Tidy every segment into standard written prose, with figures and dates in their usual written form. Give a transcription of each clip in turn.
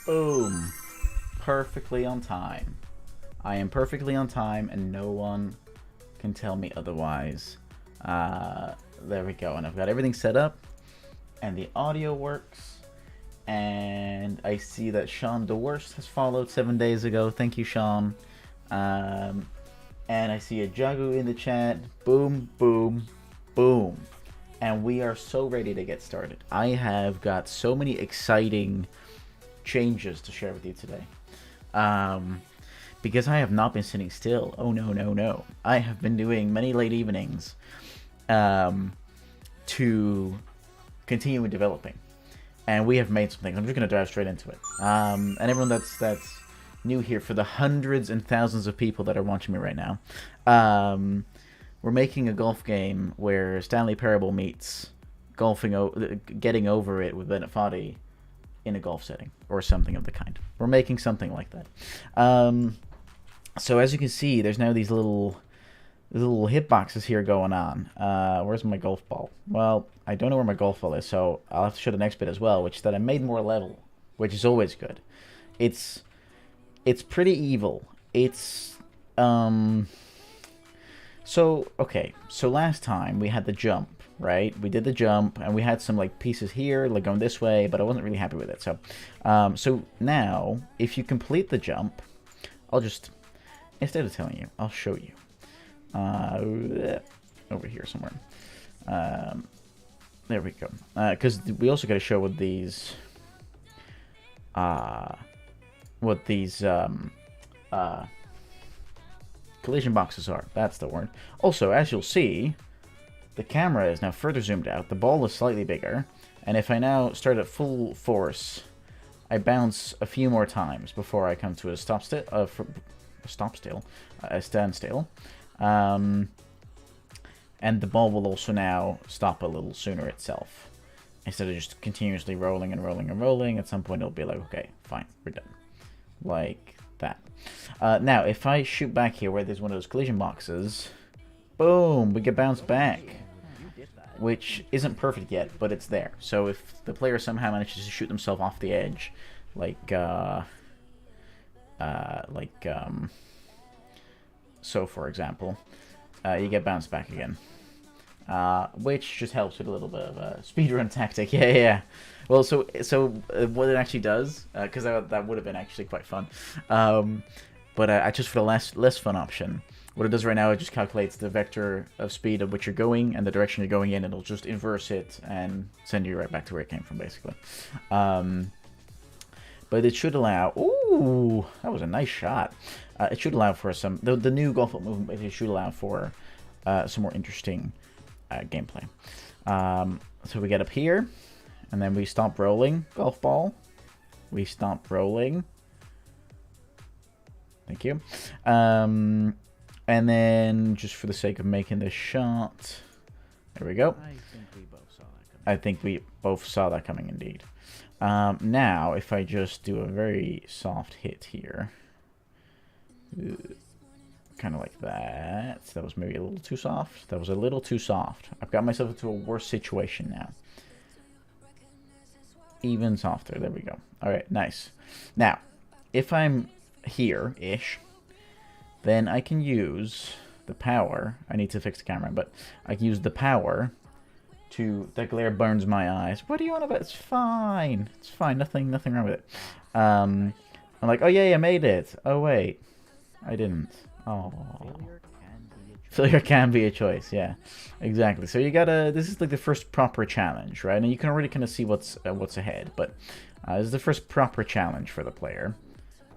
Boom. Perfectly on time. I am perfectly on time and no one can tell me otherwise. There we go. And I've got everything set up and the audio works. And I see that Sean DeWorst has followed 7 days ago. Thank you, Sean. And I see a Jagu in the chat. Boom, boom, boom. And we are so ready to get started. I have got so many exciting changes to share with you today. Because I have not been sitting still. Oh, no, no, no. I have been doing many late evenings to continue with developing. And we have made some things. I'm just going to dive straight into it. And everyone that's new here, for the hundreds and thousands of people that are watching me right now, we're making a golf game where Stanley Parable meets getting over it with Bennett Foddy in a golf setting or something of the kind. We're making something like that. So as you can see, there's now these little hitboxes here going on. Where's my golf ball? Well, I don't know where my golf ball is, so I'll have to show the next bit as well, which is that I made more level, which is always good. It's pretty evil. It's so last time we had the jump, right? We did the jump and we had some like pieces here like going this way, but I wasn't really happy with it. So so now if you complete the jump, I'll just, instead of telling you, I'll show you. Over here somewhere. There we go. Because we also got to show what these collision boxes are. That's the word. Also, as you'll see, the camera is now further zoomed out. The ball is slightly bigger, and if I now start at full force, I bounce a few more times before I come to a standstill. And the ball will also now stop a little sooner itself. Instead of just continuously rolling and rolling and rolling, at some point it'll be like, okay, fine, we're done. Like that. Now, if I shoot back here where there's one of those collision boxes, boom, we get bounced back. Which isn't perfect yet, but it's there. So if the player somehow manages to shoot themselves off the edge, so for example, you get bounced back again, which just helps with a little bit of a speedrun tactic. Yeah. Well, so what it actually does, because that would have been actually quite fun, but I just, for the less fun option, what it does right now, it just calculates the vector of speed of which you're going and the direction you're going in, and it'll just inverse it and send you right back to where it came from, basically. But it should allow... Ooh, that was a nice shot. It should allow for some... The new golf ball movement, it should allow for some more interesting gameplay. So we get up here, and then we stop rolling. Golf ball. We stop rolling. Thank you. And then, just for the sake of making this shot... There we go. I think we both saw that coming, indeed. Now, if I just do a very soft hit here, kind of like that. That was maybe a little too soft. That was a little too soft. I've got myself into a worse situation now. Even softer. There we go. All right, nice. Now, if I'm here-ish, then I can use the power. I need to fix the camera, but I can use the power to... That glare burns my eyes. What are you on about? It's fine. It's fine. Nothing wrong with it. I'm like, oh yeah, I made it. Oh wait, I didn't. Oh. Failure can be a choice. Yeah, exactly. So you gotta... This is like the first proper challenge, right? And you can already kind of see what's ahead. But this is the first proper challenge for the player.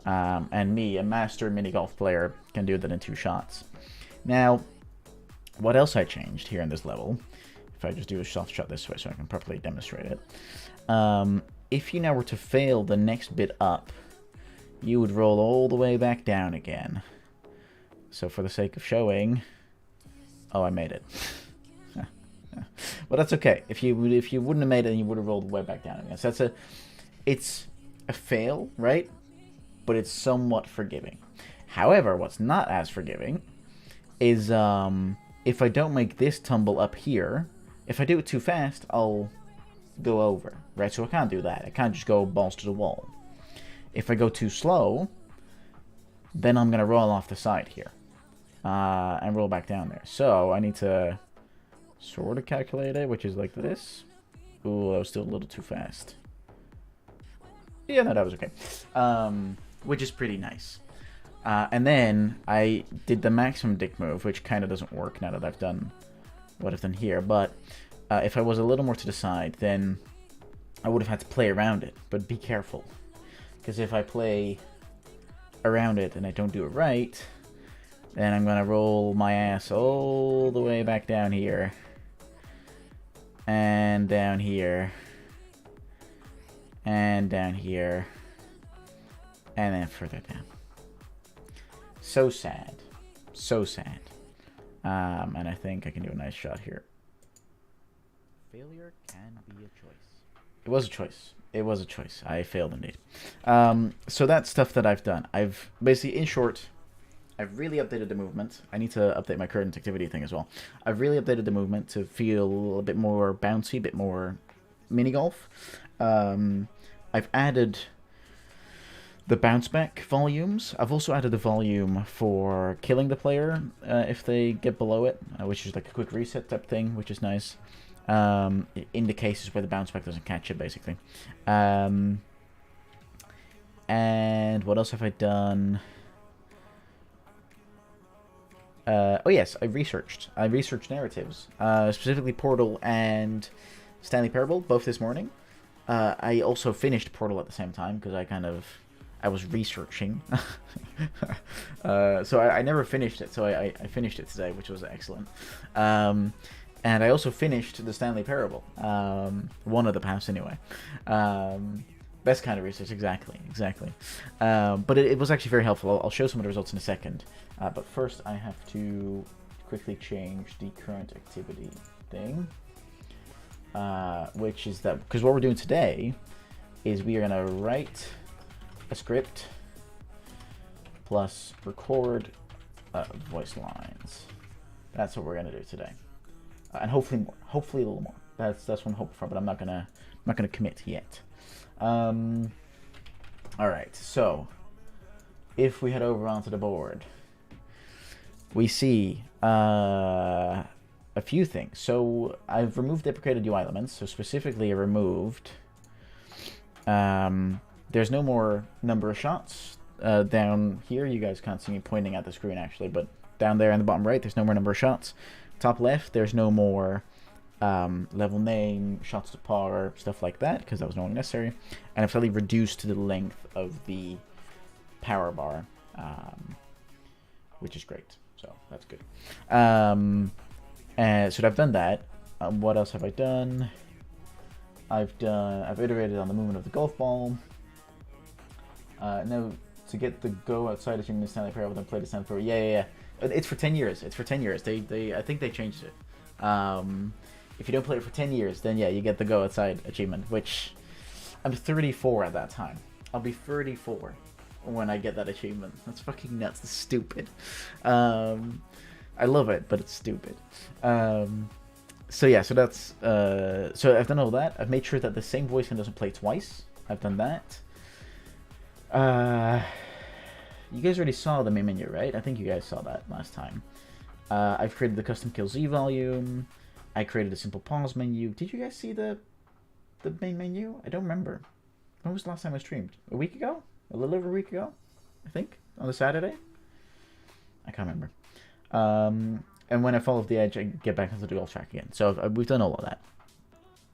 And me, a master mini golf player, can do that in 2 shots. Now, what else I changed here in this level? If I just do a soft shot this way so I can properly demonstrate it. If you now were to fail the next bit up, you would roll all the way back down again. So for the sake of showing... Oh, I made it. Well, that's okay. If you wouldn't have made it, then you would have rolled way back down again. So it's a fail, right? But it's somewhat forgiving. However, what's not as forgiving is if I don't make this tumble up here, if I do it too fast, I'll go over, right? So I can't do that. I can't just go balls to the wall. If I go too slow, then I'm going to roll off the side here and roll back down there. So I need to sort of calculate it, which is like this. Ooh, that was still a little too fast. Yeah, no, that was okay. Which is pretty nice. And then I did the maximum dick move, which kind of doesn't work now that I've done what I've done here. But if I was a little more to the side, then I would have had to play around it. But be careful. Because if I play around it and I don't do it right, then I'm going to roll my ass all the way back down here. And down here. And down here. And then further down. So sad. So sad. And I think I can do a nice shot here. Failure can be a choice. It was a choice. It was a choice. I failed indeed. So that's stuff that I've done. I've basically, in short, I've really updated the movement. I need to update my current activity thing as well. I've really updated the movement to feel a bit more bouncy, a bit more mini golf. I've added the bounce back volumes. I've also added the volume for killing the player if they get below it, which is like a quick reset type thing, which is nice. In the cases where the bounce back doesn't catch it, basically. And what else have I done? Oh yes, I researched narratives, specifically Portal and Stanley Parable, both this morning. I also finished Portal at the same time because I was researching. So I never finished it, so I finished it today, which was excellent. And I also finished the Stanley Parable, one of the paths anyway. Best kind of research, exactly. But it was actually very helpful. I'll show some of the results in a second. But first I have to quickly change the current activity thing. Which is that, because what we're doing today is we are going to write a script plus record voice lines. That's what we're going to do today. And hopefully more. Hopefully a little more. That's what I'm hoping for, but I'm not gonna commit yet. All right. So if we head over onto the board, we see a few things. So I've removed deprecated UI elements. So specifically, I removed. There's no more number of shots down here. You guys can't see me pointing at the screen actually, but down there in the bottom right, there's no more number of shots. Top left, there's no more level name, shots to par, stuff like that, because that was no longer necessary. And I've slightly reduced the length of the power bar, which is great. So that's good. So I've done that. What else have I done? I've iterated on the movement of the golf ball. Now, to get the go outside achievement in Stanley Parable, then play the Stanley Parable. Yeah. It's for 10 years. It's for 10 years. I think they changed it. If you don't play it for 10 years, then yeah, you get the go outside achievement, which I'm 34 at that time. I'll be 34 when I get that achievement. That's fucking nuts. That's stupid. I love it, but it's stupid. So yeah, so that's so I've done all that. I've made sure that the same voice doesn't play twice. I've done that. You guys already saw the main menu, right? I think you guys saw that last time. I've created the custom kill Z volume. I created a simple pause menu. Did you guys see the main menu? I don't remember. When was the last time I streamed? A week ago? A little over a week ago? I think? On the Saturday? I can't remember. And when I fall off the edge, I get back onto the golf track again. So we've done all of that.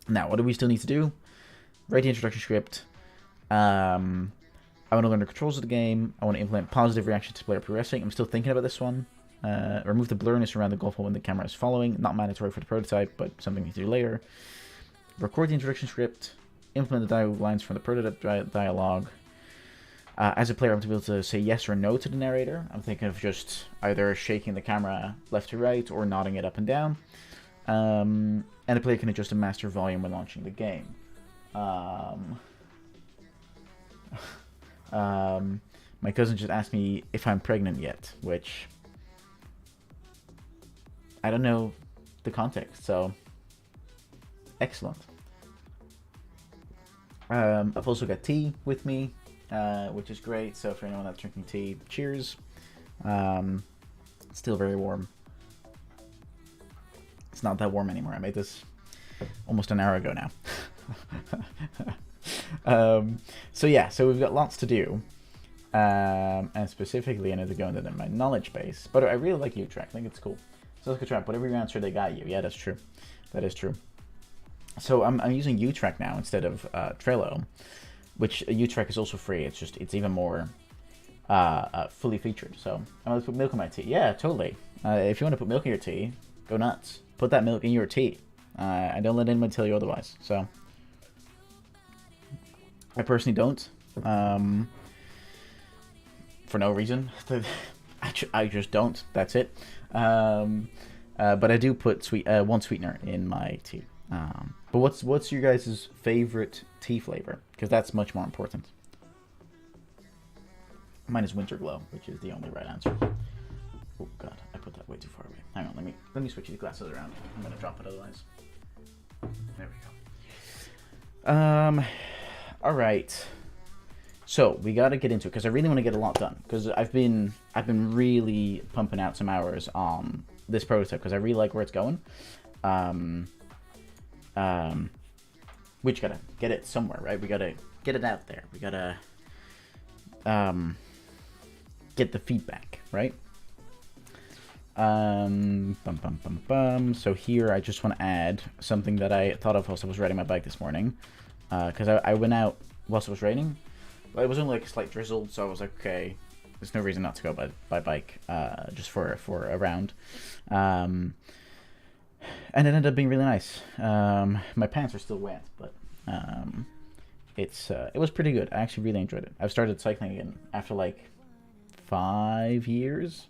Now, what do we still need to do? Write the introduction script. I want to learn the controls of the game. I want to implement positive reactions to player progressing. I'm still thinking about this one. Remove the blurriness around the golf ball when the camera is following. Not mandatory for the prototype, but something we can do later. Record the introduction script. Implement the dialogue lines from the prototype dialogue. As a player, I'm to be able to say yes or no to the narrator. I'm thinking of just either shaking the camera left to right or nodding it up and down. And the player can adjust the master volume when launching the game. My cousin just asked me if I'm pregnant yet, which I don't know the context, so excellent. I've also got tea with me. which is great. So for anyone that's drinking tea, cheers. Still very warm. It's not that warm anymore. I made this almost an hour ago now. So yeah, so we've got lots to do. And specifically, I need to go into my knowledge base. But I really like U-Track. I think it's cool. So let's go trap. Whatever your answer, they got you. Yeah, that's true. That is true. So I'm using U-Track now instead of Trello, which U-Track is also free. It's even more fully featured. So I'm going to put milk in my tea. Yeah, totally. If you want to put milk in your tea, go nuts. Put that milk in your tea. I don't let anyone tell you otherwise. So I personally don't. For no reason. I just don't. That's it. But I do put one sweetener in my tea. But what's your guys' favorite tea flavor? Because that's much more important. Mine is Winter Glow, which is the only right answer. Oh god, I put that way too far away. Hang on, let me switch these glasses around. I'm gonna drop it otherwise. There we go. All right. So we got to get into it because I really want to get a lot done because I've been really pumping out some hours on this prototype because I really like where it's going. We just gotta get it somewhere, right? We gotta get it out there. We gotta get the feedback, right? So here I just want to add something that I thought of whilst I was riding my bike this morning because I went out whilst it was raining. It was only like a slight drizzle, so I was like, okay, there's no reason not to go by bike, just for a round. And it ended up being really nice. My pants are still wet, but it was pretty good. I actually really enjoyed it. I've started cycling again after like 5 years,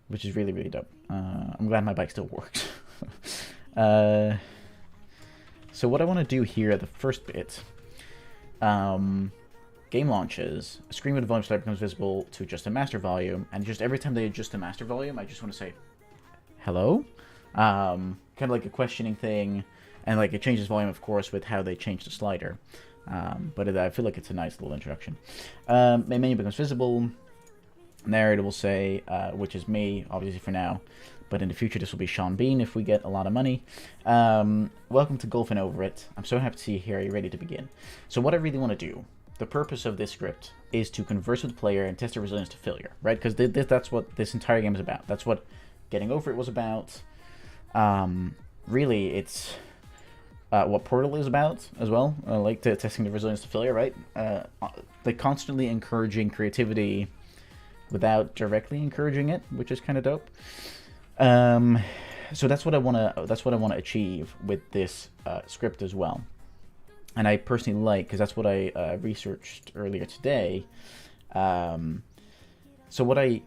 which is really, really dope. I'm glad my bike still works. So what I want to do here at the first bit, game launches, a screen with a volume slider becomes visible to adjust the master volume, and just every time they adjust the master volume, I just want to say, hello? Kind of like a questioning thing, and like it changes volume, of course, with how they change the slider. But I feel like it's a nice little introduction. Main menu becomes visible. Narrator will say, which is me, obviously for now, but in the future this will be Sean Bean if we get a lot of money. Welcome to Golfing Over It. I'm so happy to see you here. Are you ready to begin? So what I really want to do, the purpose of this script is to converse with the player and test their resilience to failure, right? Because that's what this entire game is about. That's what Getting Over It was about. Really, it's what Portal is about as well, like testing the resilience to failure, right? Like constantly encouraging creativity without directly encouraging it, which is kind of dope. So that's what I want to achieve with this script as well. And I personally like, because that's what I researched earlier today. So what I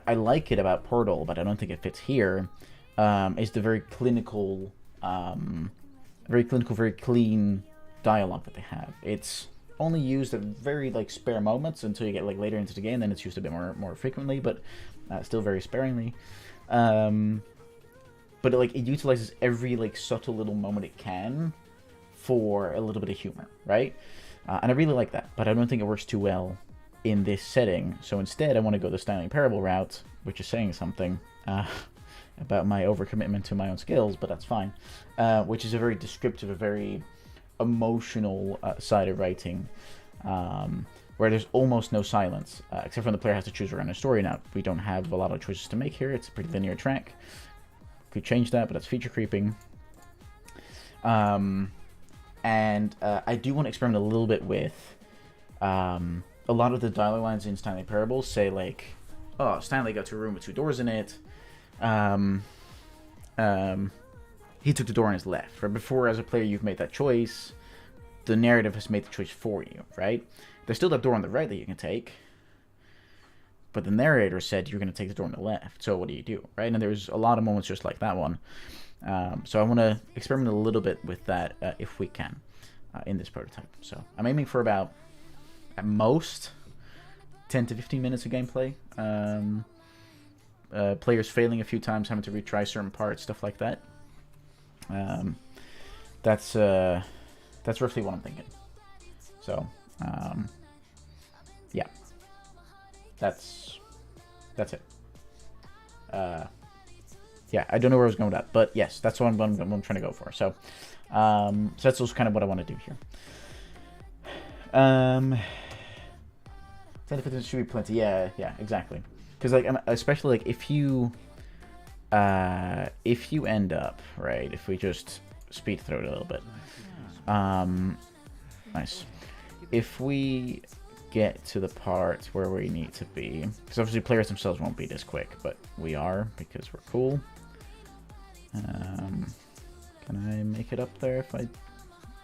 like it about Portal, but I don't think it fits here, is the very clinical, very clean dialogue that they have. It's only used at very like spare moments until you get like later into the game. Then it's used a bit more frequently, but still very sparingly. But it utilizes every like subtle little moment it can for a little bit of humor, right? And I really like that, but I don't think it works too well in this setting. So instead, I want to go the styling parable route, which is saying something about my overcommitment to my own skills, but that's fine. Which is a very descriptive, a very emotional side of writing, where there's almost no silence, except when the player has to choose around a story. Now, we don't have a lot of choices to make here. It's a pretty linear track. Could change that, but that's feature creeping. And I do want to experiment a little bit with a lot of the dialogue lines in Stanley Parables say like, oh, Stanley got to a room with 2 doors in it. He took the door on his left. Right? Before, as a player, you've made that choice. The narrative has made the choice for you, right? There's still that door on the right that you can take. But the narrator said you're going to take the door on the left. So what do you do, right? And there's a lot of moments just like that one. So I want to experiment a little bit with that if we can in this prototype. So I'm aiming for about, at most, 10 to 15 minutes of gameplay. Players failing a few times, having to retry certain parts, stuff like that. That's roughly what I'm thinking. So Yeah, that's it. Yeah, I don't know where I was going with that, but yes, that's what I'm trying to go for. So, so that's also kind of what I want to do here. 10 to 15 should be plenty. Yeah, exactly. Because like, especially like if you end up right, if we just speed through it a little bit, nice. If we get to the part where we need to be, because obviously players themselves won't be this quick, but we are because we're cool. Can I make it up there if I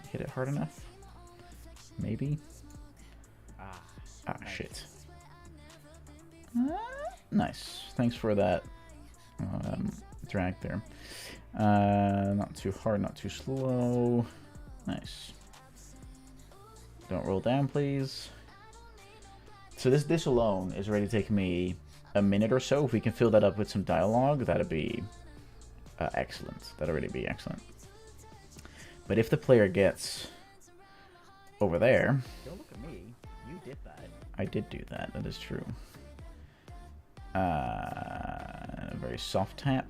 hit it hard enough? Maybe. Ah, shit. Nice. Thanks for that drag there. Not too hard, not too slow. Nice. Don't roll down, please. So this alone is already taking me a minute or so. If we can fill that up with some dialogue, that'd be excellent. That'd already be excellent. But if the player gets over there... Don't look at me. You did that. I did do that. That is true. Very soft tap.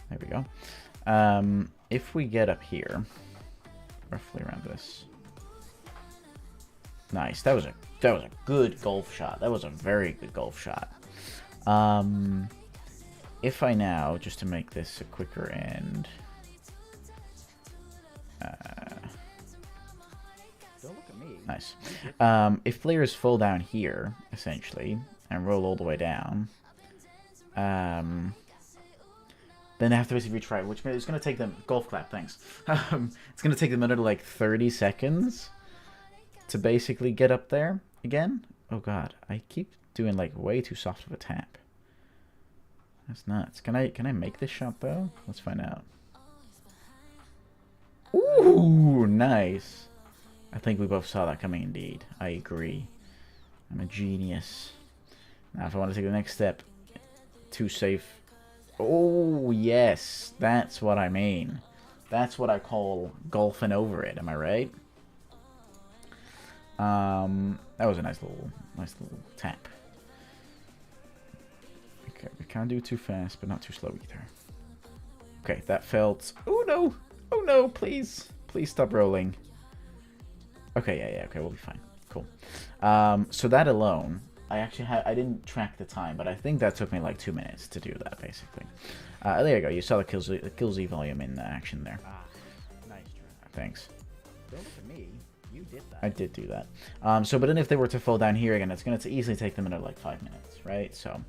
There we go. If we get up here, roughly around this. Nice. That was a good golf shot. That was a very good golf shot. If I now, just to make this a quicker end, don't look at me. Nice. If players fall down here, essentially, and roll all the way down, then they have to basically retry, which is going to take them... Golf clap, thanks. It's going to take them another, like, 30 seconds to basically get up there again. Oh, God. I keep doing, like, way too soft of a tap. That's nuts. Can I make this shot, though? Let's find out. Ooh, nice. I think we both saw that coming, indeed. I agree. I'm a genius. Now, if I want to take the next step, too safe. Oh, yes. That's what I mean. That's what I call golfing over it. Am I right? That was a nice little tap. Okay, we can't do too fast, but not too slow either. Okay, that felt... Oh, no. Oh, no, please. Please stop rolling. Okay, yeah, okay, we'll be fine. Cool. So that alone, I didn't track the time, but I think that took me like 2 minutes to do that, basically. There you go. You saw the kill Z volume in action there. Ah, nice try. Thanks. Don't look at me. You did that. I did do that. But then if they were to fall down here again, it's going to easily take them another like 5 minutes, right? So,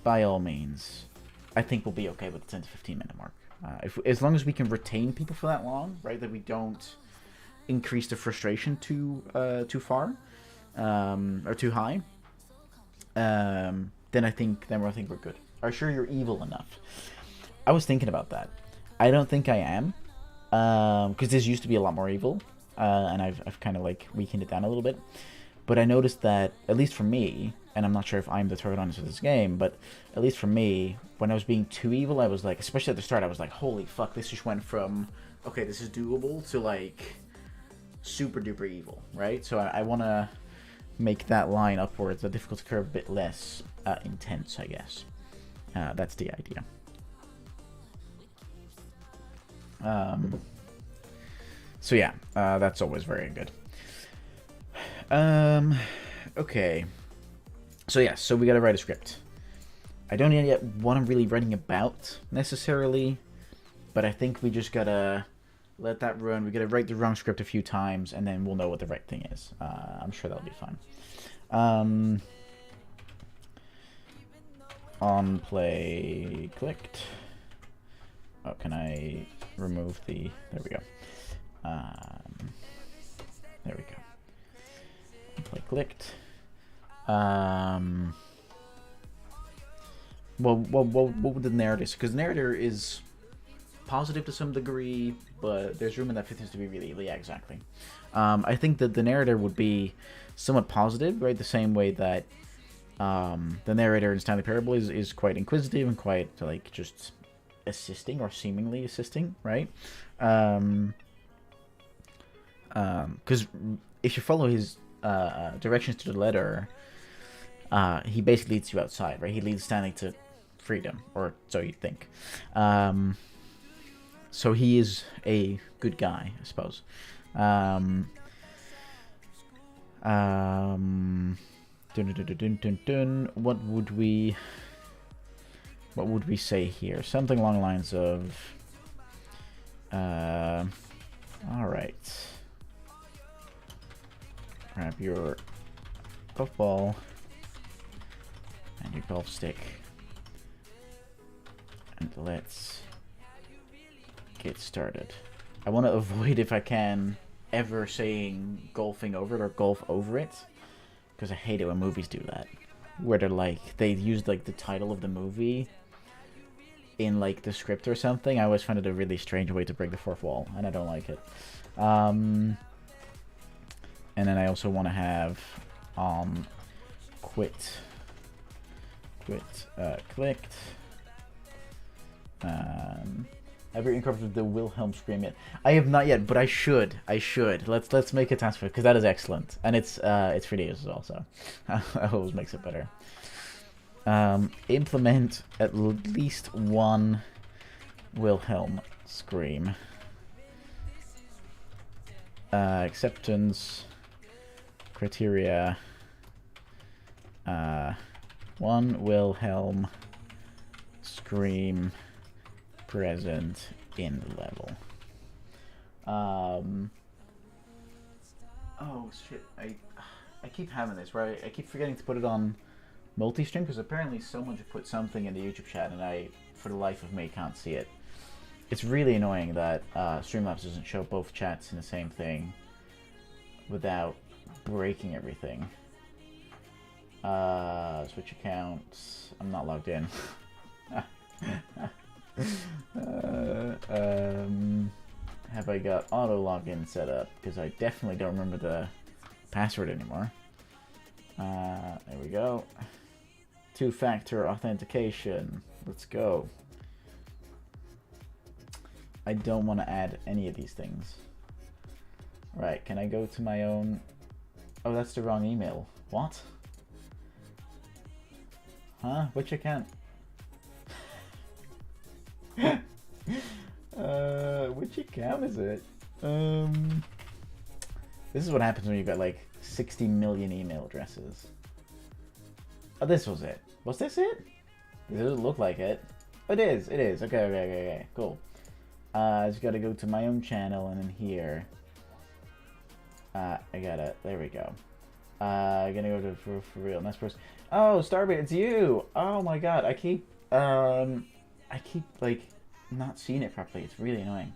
by all means, I think we'll be okay with the 10 to 15 minute mark. As long as we can retain people for that long, right? That we don't increase the frustration too far or too high. Then I think we're good. Are sure you're evil enough? I was thinking about that. I don't think I am, because this used to be a lot more evil, and I've kind of like weakened it down a little bit. But I noticed that, at least for me, and I'm not sure if I'm the target audience of this game, but at least for me, when I was being too evil, I was like, especially at the start, I was like, holy fuck, this just went from, okay, this is doable, to like, super duper evil, right? So I want to make that line upwards, the difficulty curve, a bit less intense, I guess. That's the idea. So yeah, that's always very good. Okay. So yeah, so we gotta write a script. I don't know yet what I'm really writing about, necessarily, but I think we just gotta let that run. We gotta write the wrong script a few times, and then we'll know what the right thing is. I'm sure that'll be fine. On play clicked. Oh, can I remove the... There we go. There we go. On play clicked. Well, what would the narrator... Because the narrator is positive to some degree, but there's room in that 15 to be really... Yeah, exactly. I think that the narrator would be somewhat positive, right? The same way that the narrator in Stanley Parable is quite inquisitive and quite, like, just assisting or seemingly assisting, right? Because if you follow his directions to the letter, he basically leads you outside, right? He leads Stanley to freedom, or so you think. So he is a good guy, I suppose. What would we say here? Something along the lines of, all right. Grab your golf ball and your golf stick, and let's get started. I want to avoid, if I can, ever saying golfing over it or golf over it, because I hate it when movies do that, where they're like, they use like the title of the movie in like the script or something. I always find it a really strange way to break the fourth wall, and I don't like it. And then I also want to have clicked. Have you incorporated the Wilhelm scream yet? I have not yet, but I should. Let's make a task for it, because that is excellent, and it's for days as well, so that always makes it better. Implement at least one Wilhelm scream. Acceptance criteria. One Wilhelm scream present in the level. Oh shit! I keep having this, right? I keep forgetting to put it on multi-stream, because apparently someone just put something in the YouTube chat and I, for the life of me, can't see it. It's really annoying that Streamlabs doesn't show both chats in the same thing without breaking everything. Switch accounts. I'm not logged in. Have I got auto login set up? Because I definitely don't remember the password anymore. There we go. Two-factor authentication. Let's go. I don't want to add any of these things. Right, can I go to my own... Oh, that's the wrong email. What? Huh? Which account? Which account is it? This is what happens when you've got like 60 million email addresses. Oh, this was it. Was this it? It doesn't look like it. Oh, it is. It is. Okay. Cool. I just gotta go to my own channel, and in here, I gotta. There we go. I'm gonna go to for real. Next person. Oh, Starbait, it's you. Oh my God, I keep like not seeing it properly. It's really annoying.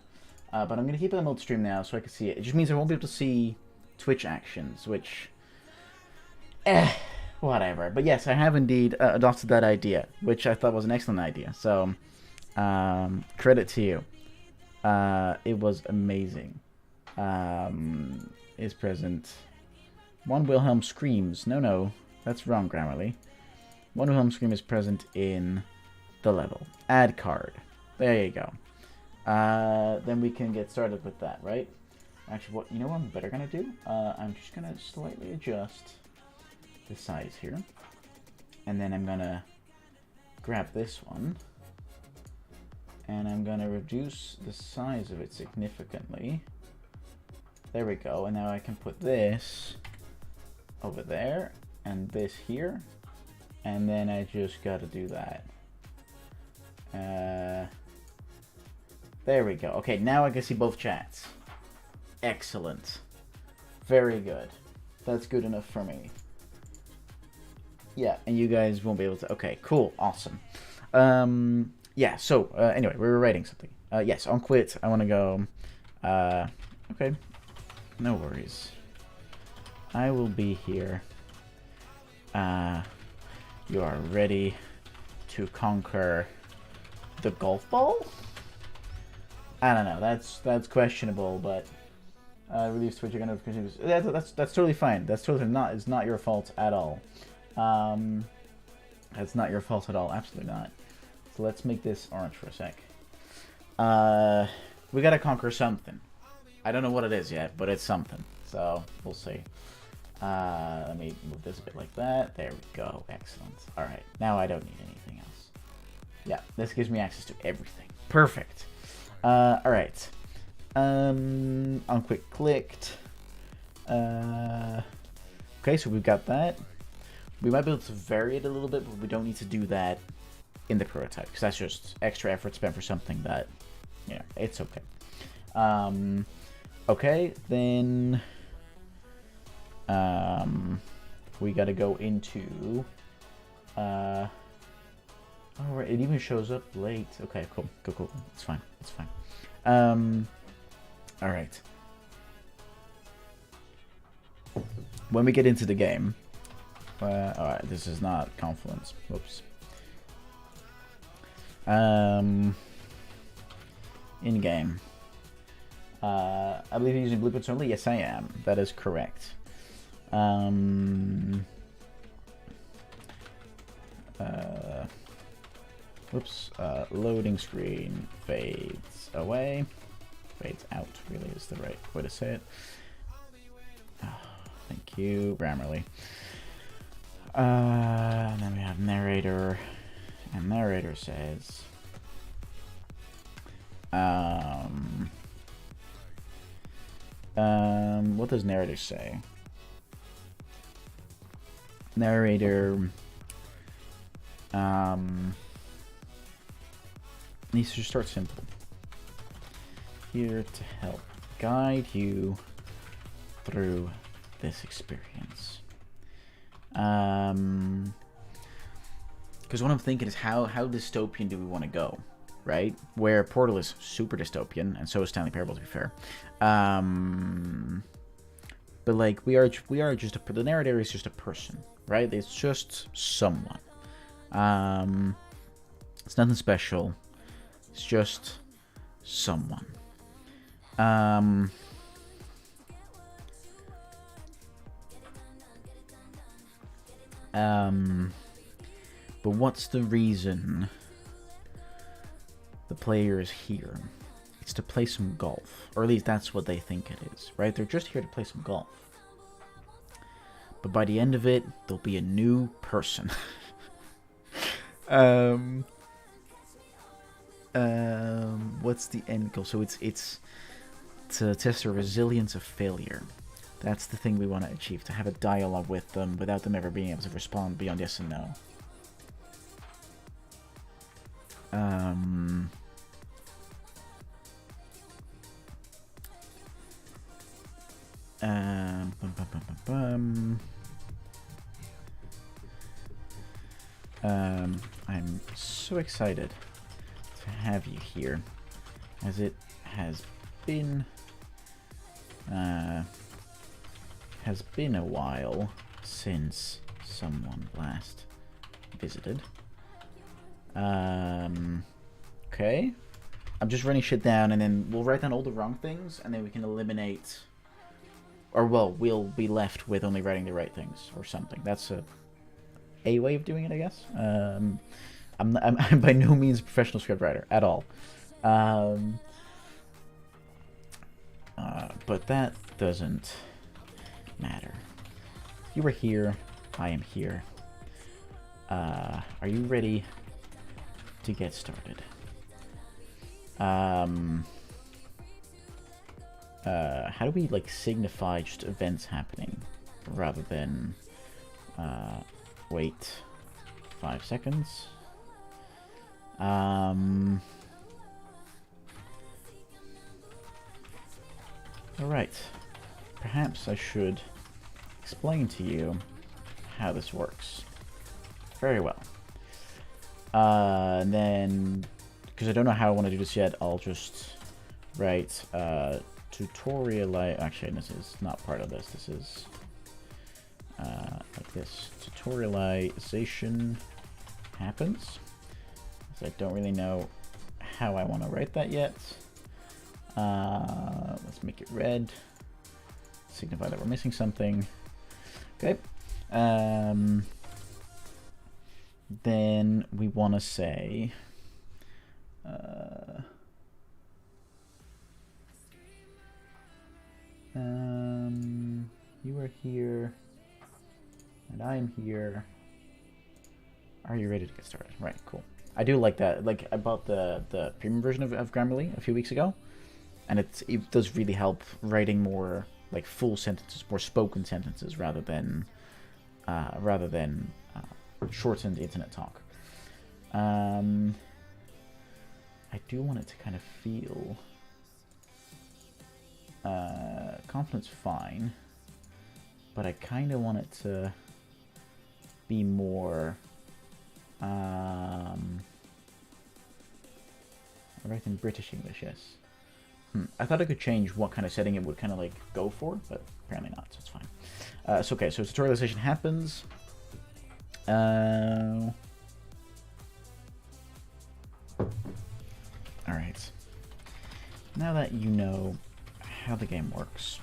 But I'm gonna keep it on multi-stream now, so I can see it. It just means I won't be able to see Twitch actions, which, whatever. But yes, I have indeed adopted that idea, which I thought was an excellent idea. So, credit to you. It was amazing. Is present. One Wilhelm screams. No, that's wrong, Grammarly. One Wilhelm scream is present in the level. Add card. There you go. Then we can get started with that, right? Actually, what I'm better gonna do? I'm just gonna slightly adjust the size here, and then I'm gonna grab this one, and I'm gonna reduce the size of it significantly. There we go. And now I can put this over there and this here, and then I just gotta do that. There we go. Okay, now I can see both chats. Excellent. Very good. That's good enough for me. Yeah, and you guys won't be able to... Okay, cool. Awesome. Yeah, so, anyway, we were writing something. Yes, on quit, I want to go... Okay. No worries. I will be here. You are ready to conquer the golf ball? I don't know. That's questionable, but release Twitch notifications. That's totally fine. That's totally not. It's not your fault at all. That's not your fault at all. Absolutely not. So let's make this orange for a sec. We gotta conquer something. I don't know what it is yet, but it's something. So we'll see. Let me move this a bit like that. There we go. Excellent. All right. Now I don't need anything else. Yeah, this gives me access to everything. Perfect. All right. Unquick clicked. Okay, so we've got that. We might be able to vary it a little bit, but we don't need to do that in the prototype because that's just extra effort spent for something that, you know, it's okay. Okay, then we got to go into. Oh, right, it even shows up late. Okay, cool. It's fine. It's fine. All right. When we get into the game, all right, this is not Confluence. Whoops. In game. I believe you're using blueprints only. Yes, I am. That is correct. Whoops. Loading screen fades away. Fades out, really, is the right way to say it. Oh, thank you, Grammarly. And then we have narrator. And narrator says... what does narrator say? Narrator needs to start simple. Here to help guide you through this experience. Because what I'm thinking is how dystopian do we want to go, right? Where Portal is super dystopian, and so is Stanley Parable, to be fair. But like we are just the narrator is just a person, right? It's just someone. It's nothing special. It's just someone. But what's the reason the player is here? It's to play some golf, or at least that's what they think it is, right? They're just here to play some golf. But by the end of it, they'll be a new person. What's the end goal? So it's to test their resilience of failure. That's the thing we want to achieve, to have a dialogue with them without them ever being able to respond beyond yes and no. I'm so excited to have you here, as it has been a while since someone last visited. Okay. I'm just running shit down, and then we'll write down all the wrong things, and then we can eliminate, or well, we'll be left with only writing the right things or something. That's a way of doing it, I guess. I'm by no means a professional scriptwriter at all. But that doesn't matter. You were here. I am here. Are you ready to get started? How do we like signify just events happening rather than wait 5 seconds? Alright, perhaps I should explain to you how this works. Very well. And then, because I don't know how I want to do this yet, I'll just write tutorial. Actually, this is not part of this. This is like this. Tutorialization happens. So I don't really know how I want to write that yet. Let's make it red. Signify that we're missing something. Okay. Then we want to say You are here, and I am here. Are you ready to get started? Right, cool. I do like that. Like, I bought the premium version of Grammarly a few weeks ago, and it does really help writing more like full sentences, more spoken sentences rather than shortened internet talk. I do want it to kind of feel confidence fine, but I kind of want it to be more writing British English, yes. I thought I could change what kind of setting it would kind of like go for, but apparently not, so it's fine. So okay, so tutorialization happens. Alright. Now that you know how the game works,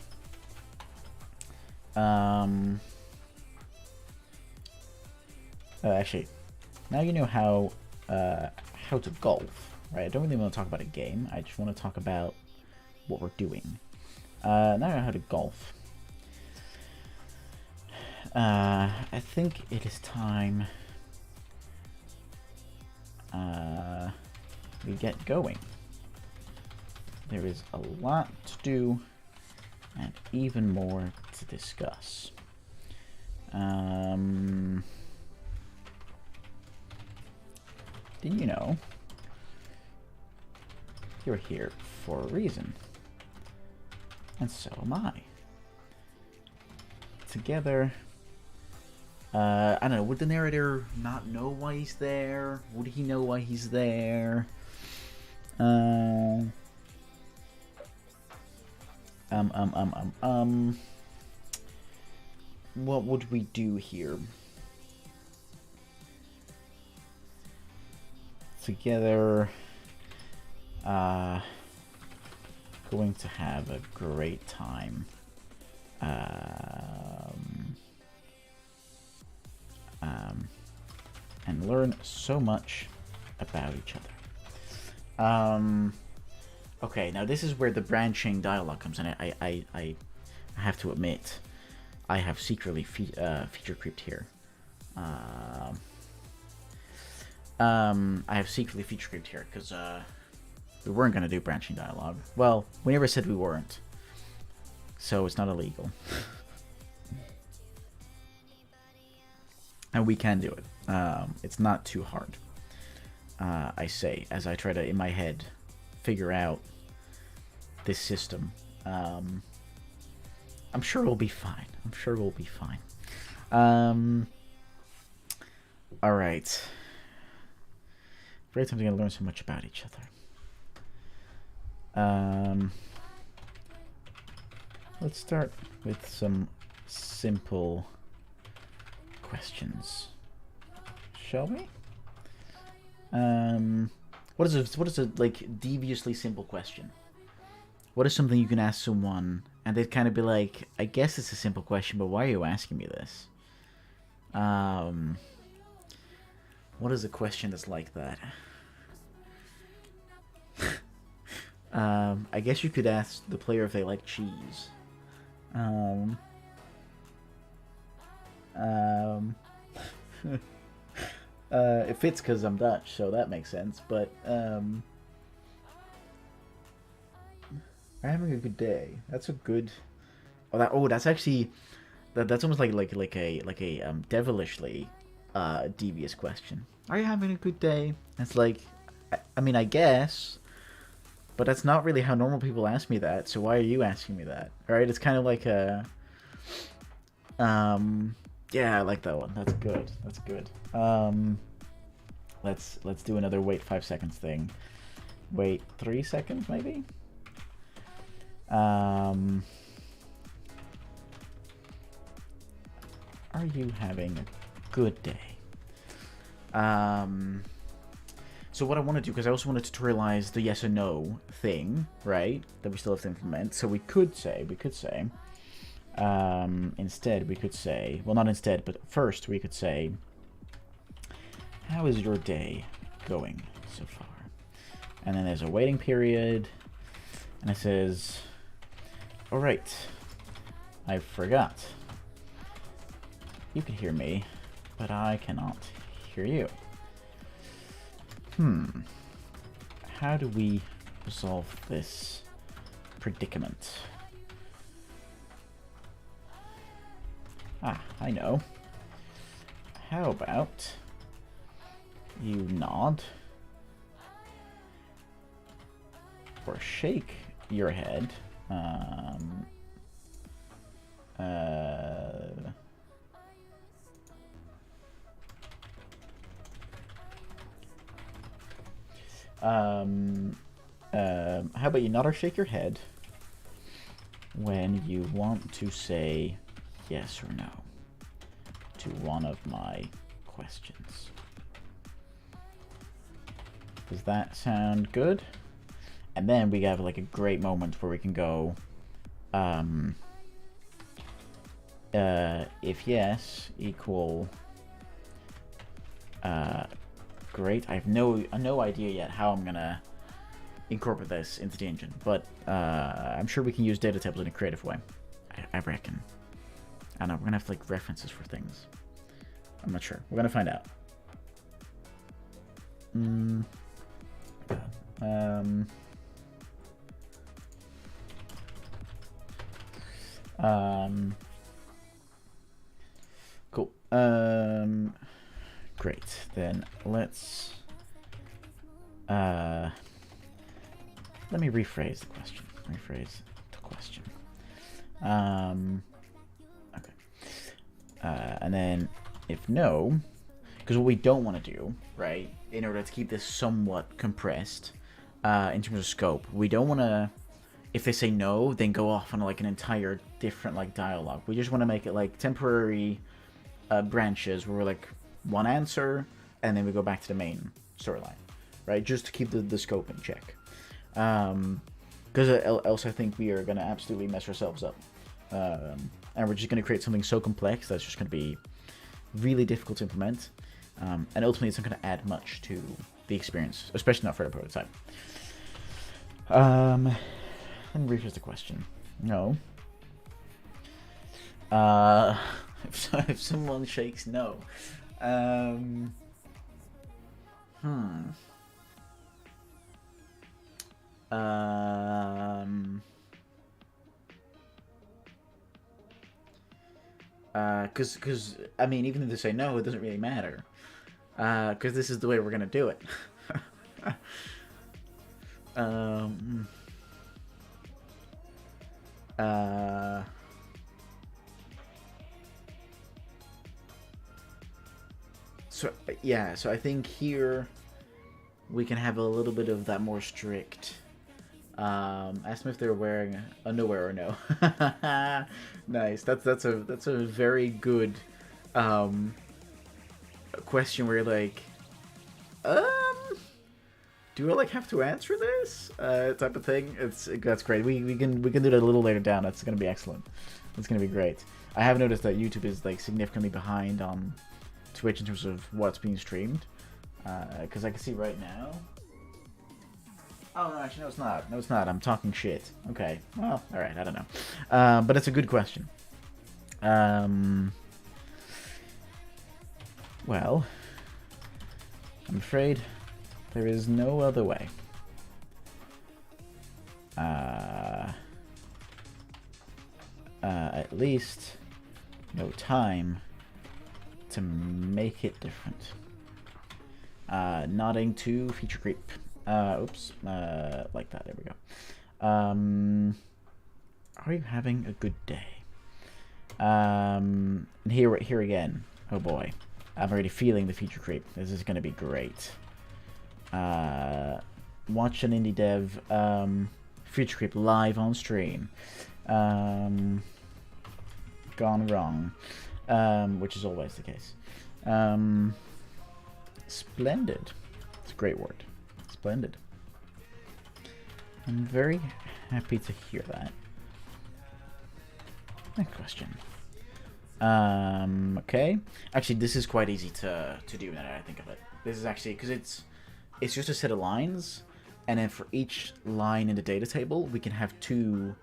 actually, now you know how to golf, right? I don't really want to talk about a game. I just want to talk about what we're doing. Now I know how to golf. I think it is time we get going. There is a lot to do and even more to discuss. Did you know you're here for a reason? And so am I. Together, I don't know, would the narrator not know why he's there? Would he know why he's there? What would we do here? Together, going to have a great time. And learn so much about each other. Okay, now this is where the branching dialogue comes in. I have to admit, I have secretly feature creeped here. I have secretly feature creeped here because we weren't going to do branching dialogue. Well, we never said we weren't, so it's not illegal. And we can do it. It's not too hard, I say, as I try to, in my head, figure out this system. I'm sure we'll be fine. I'm sure we'll be fine. Alright. Great time to learn so much about each other. Let's start with some simple questions, shall we? What is a like deviously simple question? What is something you can ask someone and they'd kind of be like, I guess it's a simple question, but why are you asking me this? What is a question that's like that? I guess you could ask the player if they like cheese. It fits because I'm Dutch, so that makes sense. But I'm having a good day. That's a good. That's actually that's almost like a devilishly devious question. Are you having a good day? It's like, I mean, I guess, but that's not really how normal people ask me that. So why are you asking me that? Right? It's kind of like a. Yeah, I like that one. That's good. That's good. Let's do another wait 5 seconds thing. Wait 3 seconds, maybe? Are you having a good day? So what I want to do, because I also want to tutorialize the yes or no thing, right? That we still have to implement. So we could say, instead we could say, well, not instead, but first we could say, how is your day going so far? And then there's a waiting period, and it says, all right, I forgot. You can hear me, but I cannot hear you. How do we resolve this predicament? Ah, I know. How about you nod or shake your head? How about you nod or shake your head when you want to say yes or no to one of my questions? Does that sound good? And then we have like a great moment where we can go, if yes, equal, great. I have no idea yet how I'm gonna incorporate this into the engine, but I'm sure we can use data tables in a creative way. I reckon. I don't know, we're gonna have like references for things. I'm not sure. We're gonna find out. Cool. Great. Then let's let me rephrase the question. Okay. And then if no, because what we don't want to do, right, in order to keep this somewhat compressed, in terms of scope, we don't want to, if they say no, then go off on like an entire different like dialogue. We just want to make it like temporary branches where we're like one answer and then we go back to the main storyline, right? Just to keep the scope in check. Because else I think we are going to absolutely mess ourselves up. And we're just going to create something so complex that's just going to be really difficult to implement. And ultimately it's not going to add much to the experience, especially not for the prototype. Let me rephrase the question. No. If someone shakes no. Because I mean, even if they say no, it doesn't really matter. Because this is the way we're gonna do it. So yeah, so I think here we can have a little bit of that more strict. Ask them if they're wearing underwear or no. Nice. That's a very good question where you're like, do I like have to answer this type of thing? That's great. We can do that a little later down. That's gonna be excellent. It's gonna be great. I have noticed that YouTube is like significantly behind on Twitch in terms of what's being streamed, because I can see right now. Oh, no, actually, no, it's not. No, it's not. I'm talking shit. Okay. Well, alright, I don't know. But it's a good question. Well, I'm afraid there is no other way. At least no time to make it different. Nodding to feature creep. Oops, like that, there we go. Are you having a good day? And here again, oh boy, I'm already feeling the feature creep. This is gonna be great. Watch an indie dev, feature creep live on stream. Gone wrong, which is always the case. Splendid. It's a great word. Splendid. I'm very happy to hear that. Next question. Okay. Actually, this is quite easy to do now that I think of it. This is actually, because it's just a set of lines, and then for each line in the data table, we can have two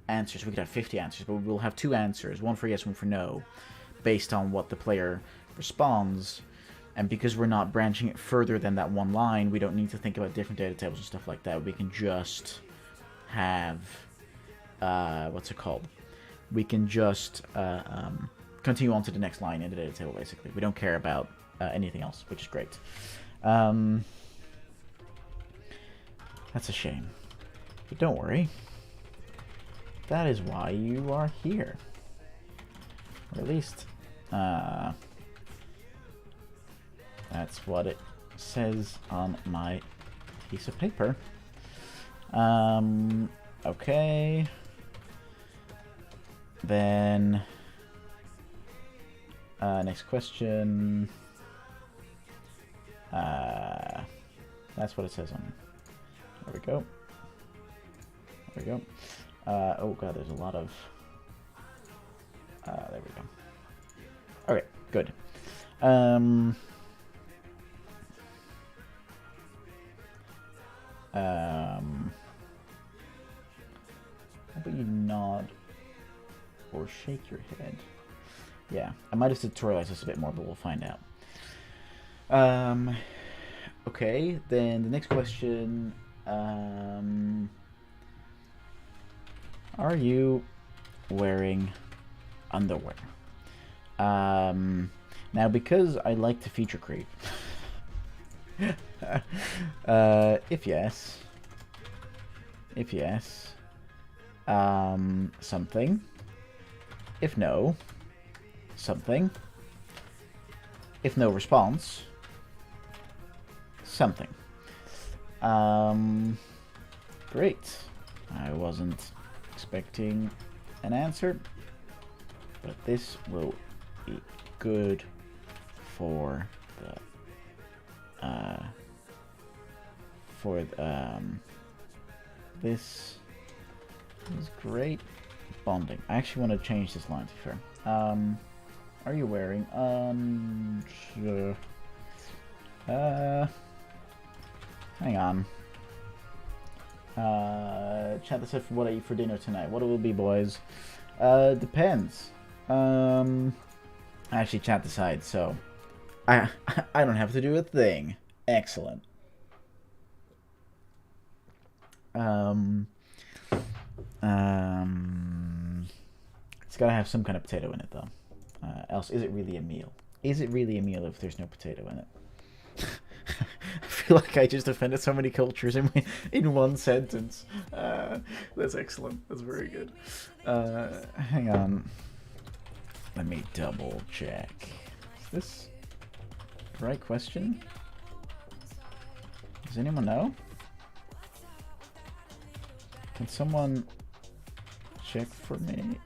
answers. We could have 50 answers, but we'll have 2 answers, one for yes, one for no, based on what the player responds. And because we're not branching it further than that one line, we don't need to think about different data tables and stuff like that. We can just have, what's it called? We can just continue on to the next line in the data table, basically. We don't care about anything else, which is great. That's a shame. But don't worry. That is why you are here. Or at least, that's what it says on my piece of paper. Okay. Then, next question. That's what it says on. There we go. There we go. Oh god, there's a lot of. There we go. Okay, good. How about you nod or shake your head? Yeah, I might have tutorialized this a bit more, but we'll find out. Okay, then the next question. Are you wearing underwear? Now, because I like to feature creep, if yes, something. If no, something. If no response, something. Great. I wasn't expecting an answer, but this will be good for the this is great. Bonding. I actually want to change this line to be fair. Are you wearing hang on. Chat that said what I eat for dinner tonight. What it will be, boys? Depends. I actually chat decides, so I don't have to do a thing. Excellent. It's gotta have some kind of potato in it, though. Else, is it really a meal? Is it really a meal if there's no potato in it? I feel like I just offended so many cultures in one sentence. That's excellent. That's very good. Hang on. Let me double check. Is this the right question? Does anyone know? Can someone check for me?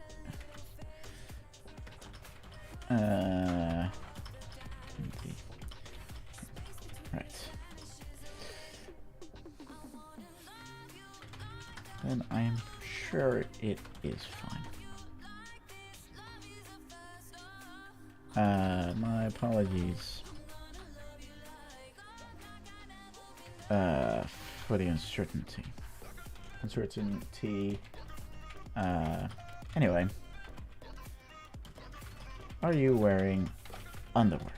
Right. Then I'm sure it is fine. My apologies. For the uncertainty. Anyway. Are you wearing underwear?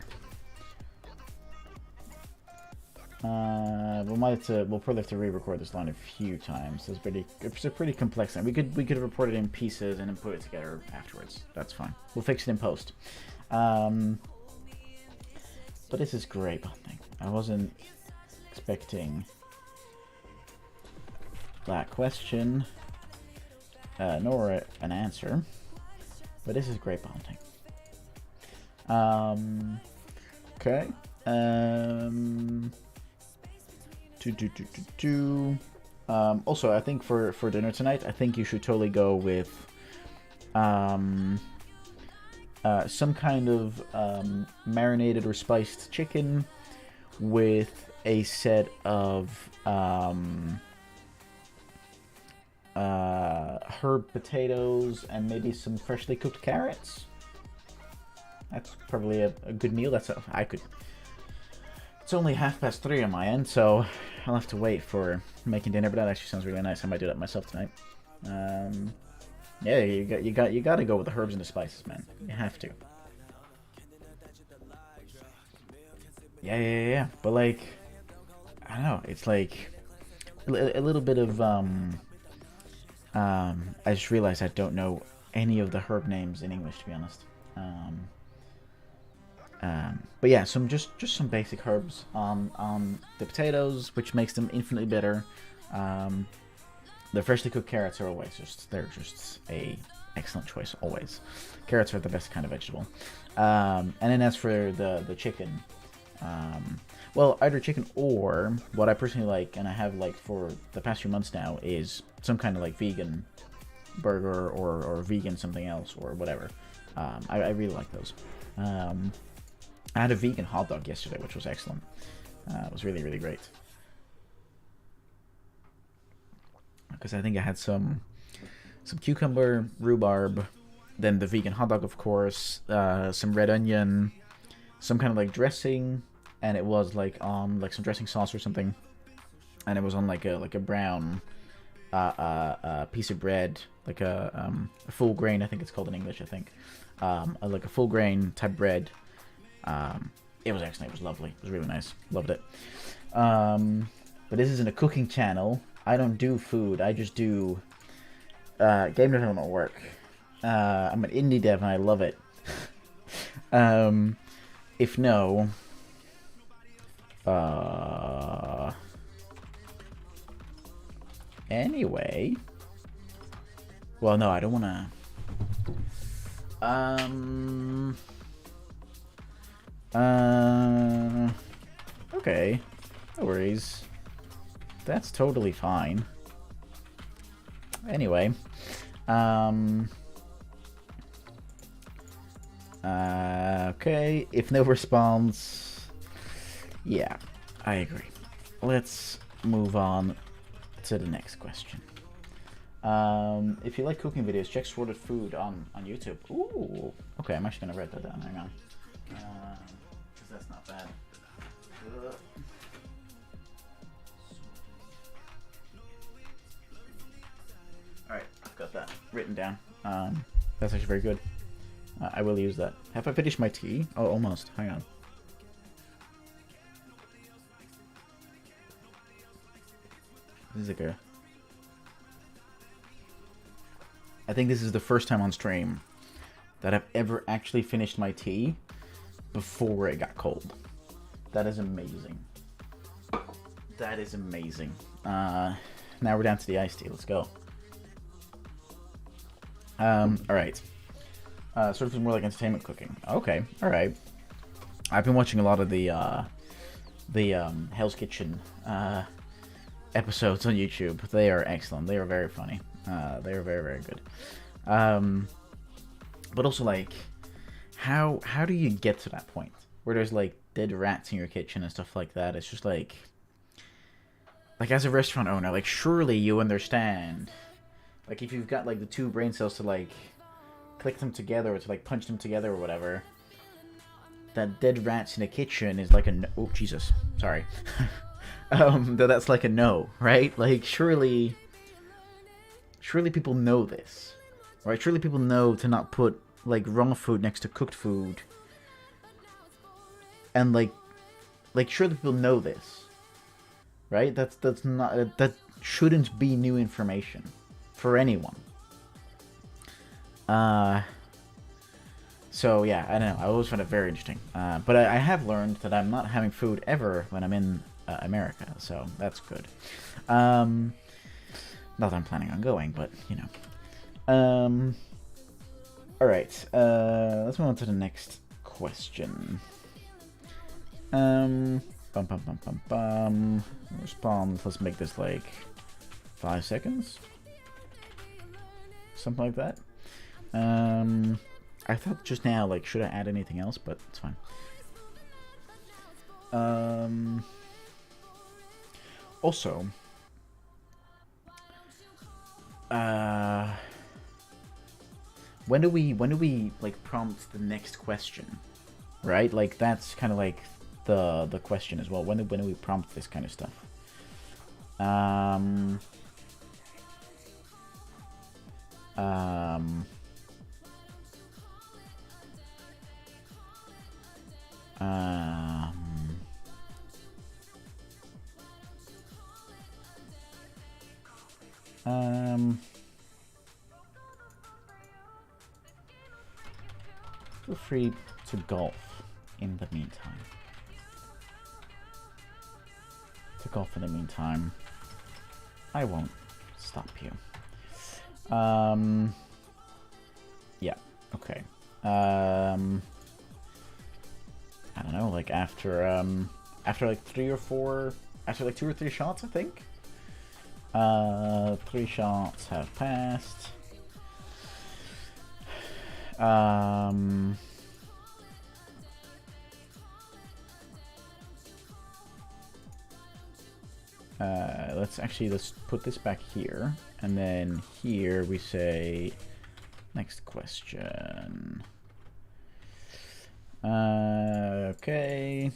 We'll probably have to re-record this line a few times. It's a pretty complex line. We could report it in pieces and then put it together afterwards. That's fine. We'll fix it in post. But this is great bonding. I wasn't expecting that question, nor an answer. But this is great bonding. Okay. Also, I think for dinner tonight, I think you should totally go with some kind of marinated or spiced chicken with a set of herb potatoes and maybe some freshly cooked carrots. That's probably a good meal. It's only 3:30 on my end, so I'll have to wait for making dinner, but that actually sounds really nice. I might do that myself tonight. Yeah, you got to go with the herbs and the spices, man. You have to. Yeah. But like, I don't know. It's like a little bit of I just realized I don't know any of the herb names in English, to be honest. But yeah, just some basic herbs on the potatoes, which makes them infinitely better. Um, the freshly cooked carrots are always they're just a excellent choice always. Carrots are the best kind of vegetable. And then as for the chicken, well, either chicken or what I personally like, and I have liked for the past few months now, is some kind of like vegan burger or vegan something else or whatever. I really like those. I had a vegan hot dog yesterday, which was excellent. It was really, really great. Because I think I had some cucumber, rhubarb, then the vegan hot dog, of course, some red onion, some kind of like dressing, and it was like on like some dressing sauce or something, and it was on like a brown piece of bread, like a full grain, I think it's called in English, I think, like a full grain type bread. It was excellent. It was lovely. It was really nice. Loved it. But this isn't a cooking channel. I don't do food. I just do game development work. I'm an indie dev and I love it. If no, anyway. Well, no, I don't want to. Okay. No worries. That's totally fine. Anyway. Okay. If no response. Yeah, I agree. Let's move on to the next question. If you like cooking videos, check Sorted Food on YouTube. Ooh. Okay, I'm actually gonna write that down. Hang on. Because that's not bad. Alright, I've got that written down. That's actually very good. I will use that. Have I finished my tea? Oh, almost. Hang on. This is like a... I think this is the first time on stream that I've ever actually finished my tea before it got cold. That is amazing. That is amazing. Now we're down to the iced tea. Let's go. Alright. Sort of more like entertainment cooking. Okay, alright. I've been watching a lot of the Hell's Kitchen episodes on YouTube. They are excellent. They are very funny. They are very, very good. But also, like, how do you get to that point where there's like dead rats in your kitchen and stuff like that? It's just like as a restaurant owner, like, surely you understand, like, if you've got like the two brain cells to like click them together or to like punch them together or whatever, that dead rats in the kitchen is like a no. Oh, Jesus, sorry. That's like a no, right? Like, surely people know this, right? Surely people know to not put like raw food next to cooked food, and like surely people know this, right? That's not, that shouldn't be new information for anyone. So yeah, I don't know. I always find it very interesting. But I have learned that I'm not having food ever when I'm in America, so that's good. Not that I'm planning on going, but you know. Alright, let's move on to the next question. Response, let's make this like 5 seconds. Something like that. I thought just now, like, should I add anything else, but it's fine. Also, when do we like prompt the next question, right? Like, that's kind of like the question as well. When do we prompt this kind of stuff? Um, um, feel free to golf in the meantime. I won't stop you. Yeah, okay. I don't know, like after like 2 or 3 shots, I think. 3 shots have passed. Let's put this back here, and then here we say next question. Okay.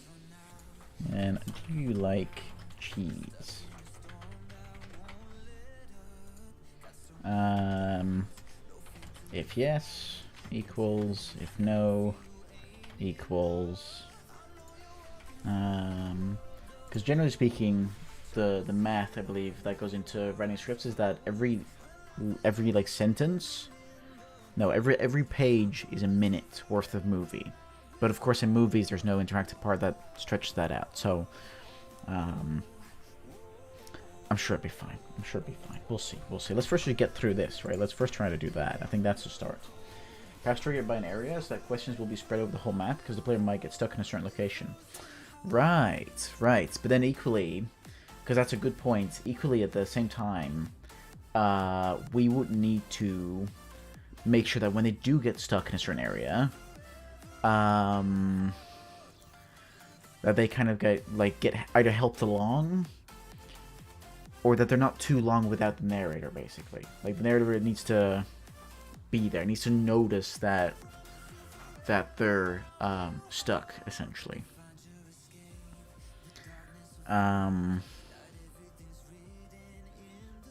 And do you like cheese? If yes, equals. If no, equals. Because generally speaking, the math, I believe, that goes into writing scripts is that every like sentence, no, every page is a minute worth of movie. But of course, in movies, there's no interactive part that stretches that out. So, I'm sure it'll be fine. We'll see. Let's first just get through this, right? Let's first try to do that. I think that's the start. Perhaps triggered by an area, so that questions will be spread over the whole map, because the player might get stuck in a certain location. Right. But then equally, because that's a good point, equally at the same time, we would need to make sure that when they do get stuck in a certain area, that they kind of get either helped along, or that they're not too long without the narrator, basically. Like, the narrator needs to be there, needs to notice that they're stuck, essentially.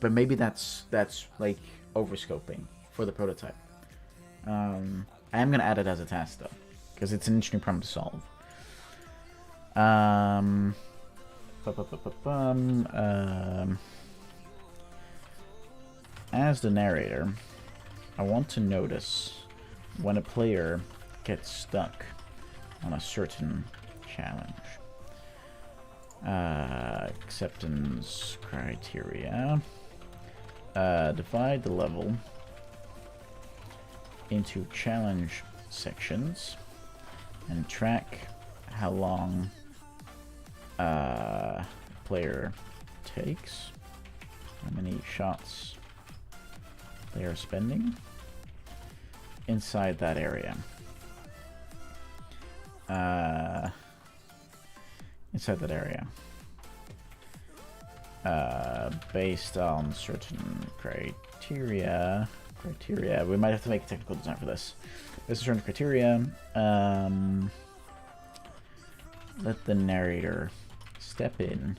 But maybe that's like overscoping for the prototype. I am gonna add it as a task though, because it's an interesting problem to solve. As the narrator, I want to notice when a player gets stuck on a certain challenge. Acceptance criteria. Divide the level into challenge sections and track how long player takes, how many shots they are spending inside that area. Based on certain criteria, we might have to make a technical design for this. Based on certain criteria, let the narrator step in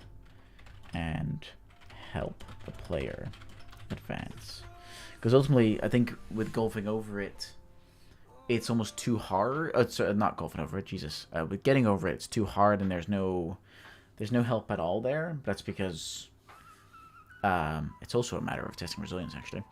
and help the player advance. Because ultimately, I think with golfing over it, it's almost too hard. Not golfing over it, Jesus. With getting over it, it's too hard, and there's no help at all there. That's because it's also a matter of testing resilience, actually.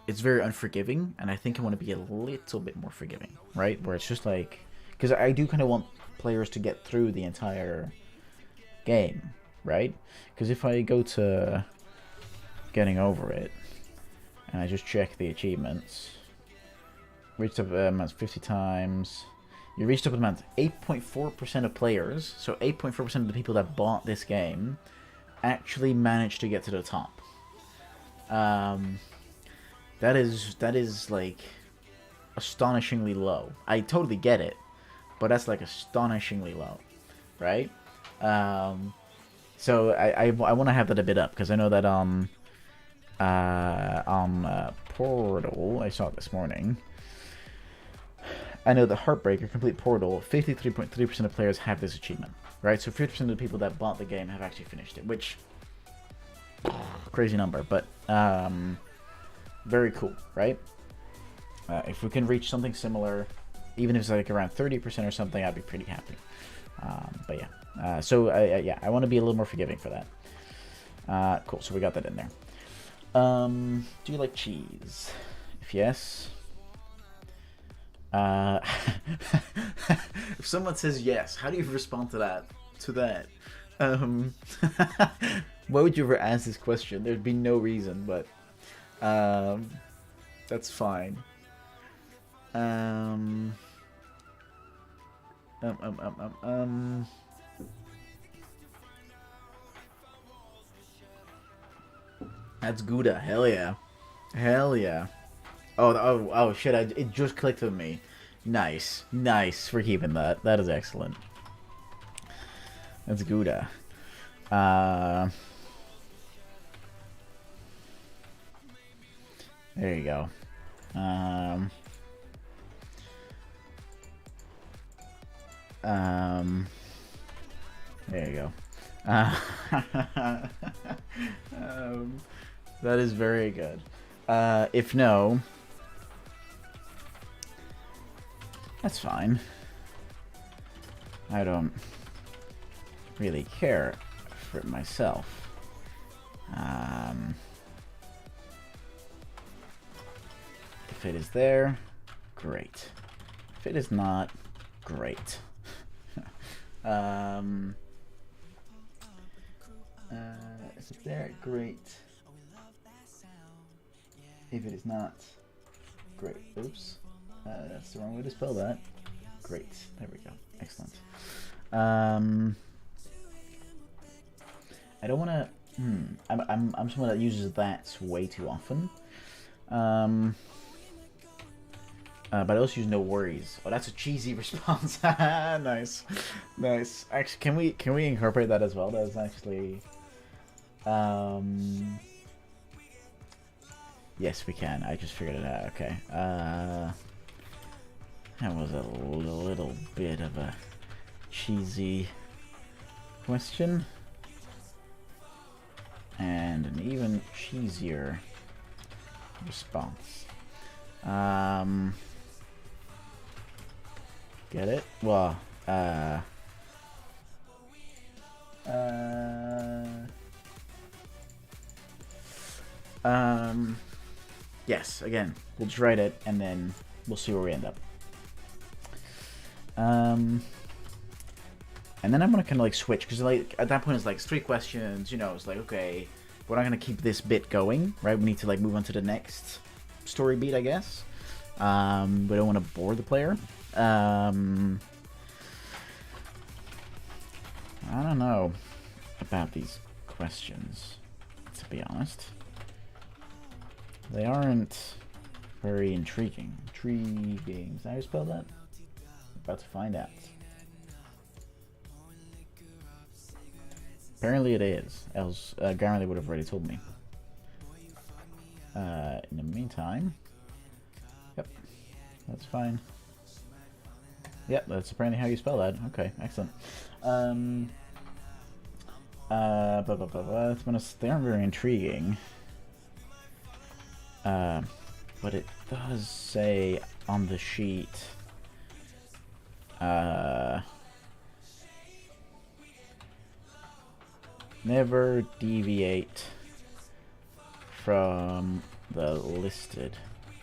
It's very unforgiving, and I think I want to be a little bit more forgiving, right? Where it's just like, because I do kind of want players to get through the entire game, right? Because if I go to getting over it, and I just check the achievements, reached up amounts 50 times. You reached up amount 8.4% of players, so 8.4% of the people that bought this game actually managed to get to the top. That is like astonishingly low. I totally get it, but that's like astonishingly low, right? So I want to have that a bit up, because I know that on Portal, I saw it this morning. I know the Heartbreaker Complete Portal, 53.3% of players have this achievement, right? So 50% of the people that bought the game have actually finished it, which crazy number, but very cool, right? If we can reach something similar, even if it's like around 30% or something, I'd be pretty happy. But yeah, yeah, I want to be a little more forgiving for that. Cool, so we got that in there. Do you like cheese? If yes, if someone says yes, how do you respond to that? Why would you ever ask this question? There'd be no reason, but that's fine. That's Gouda. Hell yeah. Hell yeah. Oh shit, it just clicked with me. Nice. Nice for keeping that. That is excellent. That's Gouda. There you go. There you go. That is very good. If no, that's fine. I don't really care for it myself. If it is there, great. If it is not, great. Is it there? Great. If it is not, great. Oops. That's the wrong way to spell that. Great. There we go. Excellent. I don't want to... I'm someone that uses that way too often. But I also use no worries. Oh, that's a cheesy response. Nice. Nice. Actually, can we incorporate that as well? That's actually... Yes, we can. I just figured it out. Okay. That was a little bit of a cheesy question. And an even cheesier response. Get it? Well, yes, again, we'll just write it and then we'll see where we end up. And then I'm gonna kind of like switch, because like at that point it's like 3 questions, you know, it's like, okay, we're not gonna keep this bit going, right? We need to like move on to the next story beat, I guess. We don't want to bore the player. I don't know about these questions, to be honest. They aren't very intriguing. Intriguing. Is that how you spell that? About to find out. Apparently it is, else Gary would have already told me. In the meantime, yep, that's fine. Yep, that's apparently how you spell that. Okay, excellent. They aren't very intriguing. But it does say on the sheet, never deviate from the listed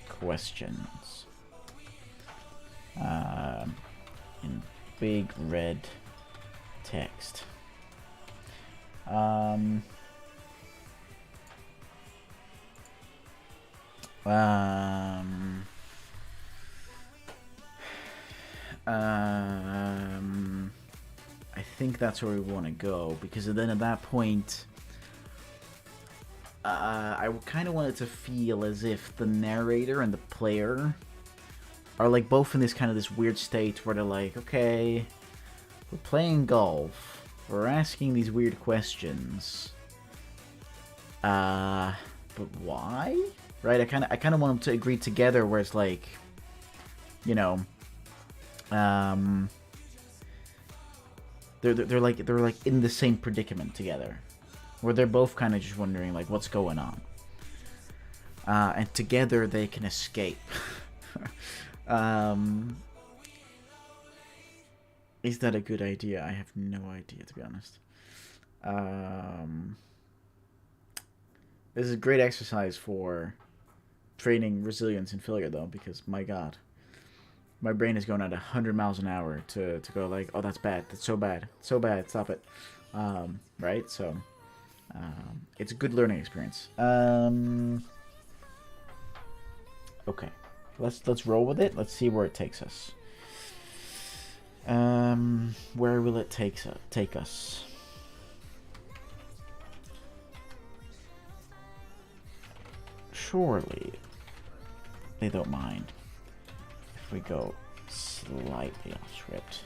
questions. In big red text. I think that's where we want to go, because then at that point, I kind of want it to feel as if the narrator and the player are like both in this kind of this weird state where they're like, okay, we're playing golf, we're asking these weird questions, but why? Right? I kind of want them to agree together, where it's like, you know, they're like in the same predicament together, where they're both kind of just wondering, like, what's going on. And together they can escape. Is that a good idea? I have no idea, to be honest. This is a great exercise for training resilience and failure, though, because, my god, my brain is going at 100 miles an hour to go like, oh, that's bad, that's so bad, stop it. Right? So, it's a good learning experience. Okay, let's roll with it. Let's see where it takes us. Where will it take us? Surely they don't mind if we go slightly off script.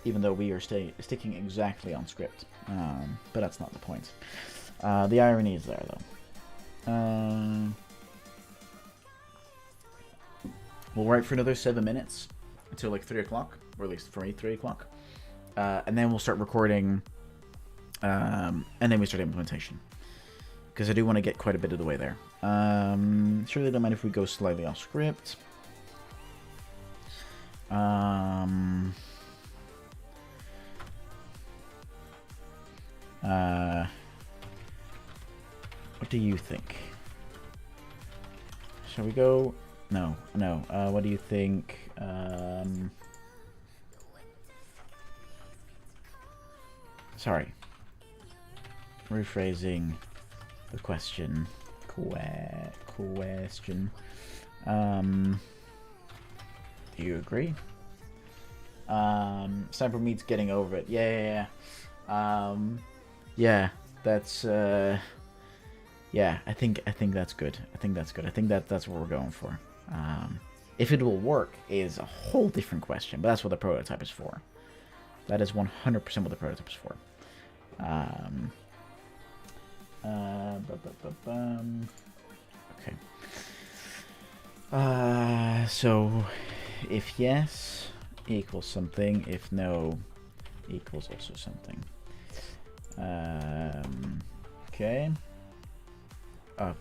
Even though we are sticking exactly on script. But that's not the point. The irony is there, though. We'll write for another 7 minutes until like 3 o'clock, or at least for me, 3 o'clock. And then we'll start recording, and then we start implementation. Because I do want to get quite a bit of the way there. Surely don't mind if we go slightly off script. What do you think? Shall we go? No. What do you think? Sorry. Rephrasing the question. Question. Do you agree? Cyber Meat's getting over it. Yeah. Yeah, that's yeah, I think that's good. I think that's what we're going for. If it will work is a whole different question, but that's what the prototype is for. That is 100% what the prototype is for. Okay. So if yes equals something, if no equals also something. Okay.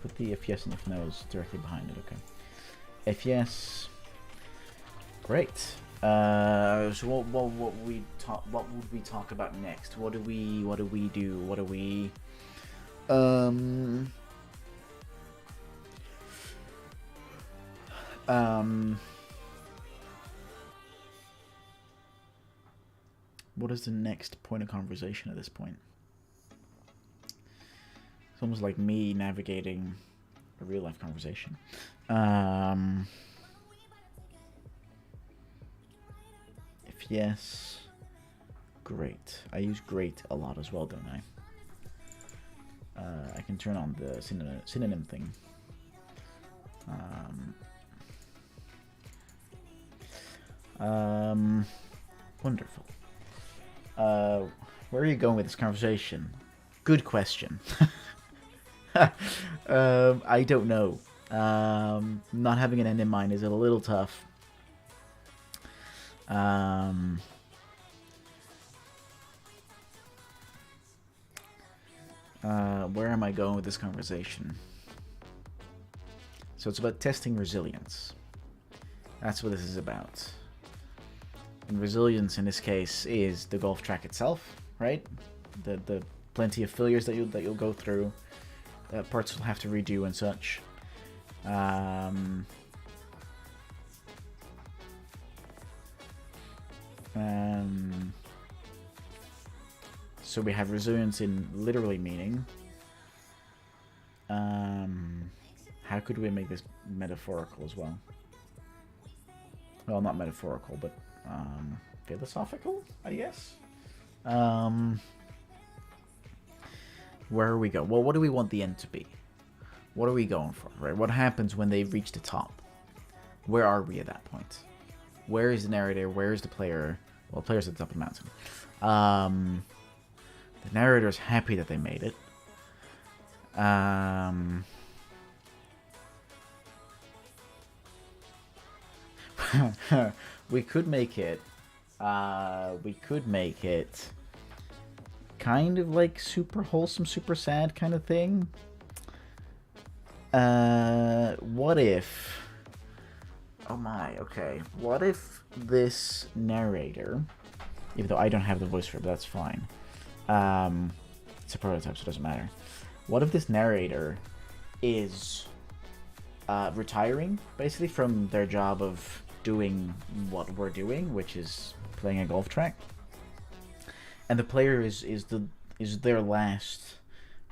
Put the if yes and if no's directly behind it. Okay. If yes, great. So what would we talk about next? What do we do? What is the next point of conversation at this point? It's almost like me navigating a real life conversation. If yes, great. I use great a lot as well, don't I? I can turn on the synonym thing. Wonderful. Where are you going with this conversation? Good question. I don't know. Not having an end in mind is a little tough. Where am I going with this conversation? So it's about testing resilience. That's what this is about. And resilience in this case is the golf track itself, right? The plenty of failures that you'll go through, parts you'll have to redo and such. So we have resilience in literally meaning. How could we make this metaphorical as well? Well, not metaphorical, but philosophical, I guess. Where are we going? Well, what do we want the end to be? What are we going for, right? What happens when they reach the top? Where are we at that point? Where is the narrator? Where is the player? Well, the player's at the top of the mountain. The narrator's happy that they made it. We could make it We could make it kind of like super wholesome, super sad kind of thing. What if... Oh my, okay. What if this narrator, even though I don't have the voice for it, but that's fine. It's a prototype, so it doesn't matter. What if this narrator is retiring, basically, from their job of doing what we're doing, which is playing a golf track, and the player is their last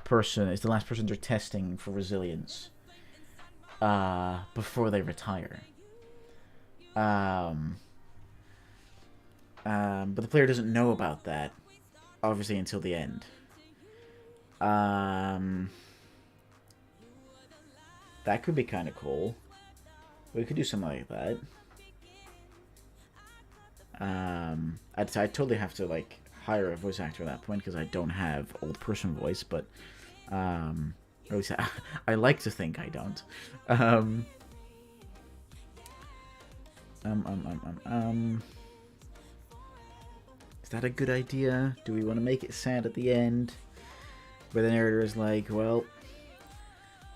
person, is the last person they're testing for resilience before they retire. But the player doesn't know about that, obviously, until the end. That could be kind of cool. We could do something like that. I'd totally have to like hire a voice actor at that point because I don't have old person voice, but or at least I like to think I don't. Is that a good idea? Do we want to make it sad at the end? Where the narrator is like, well,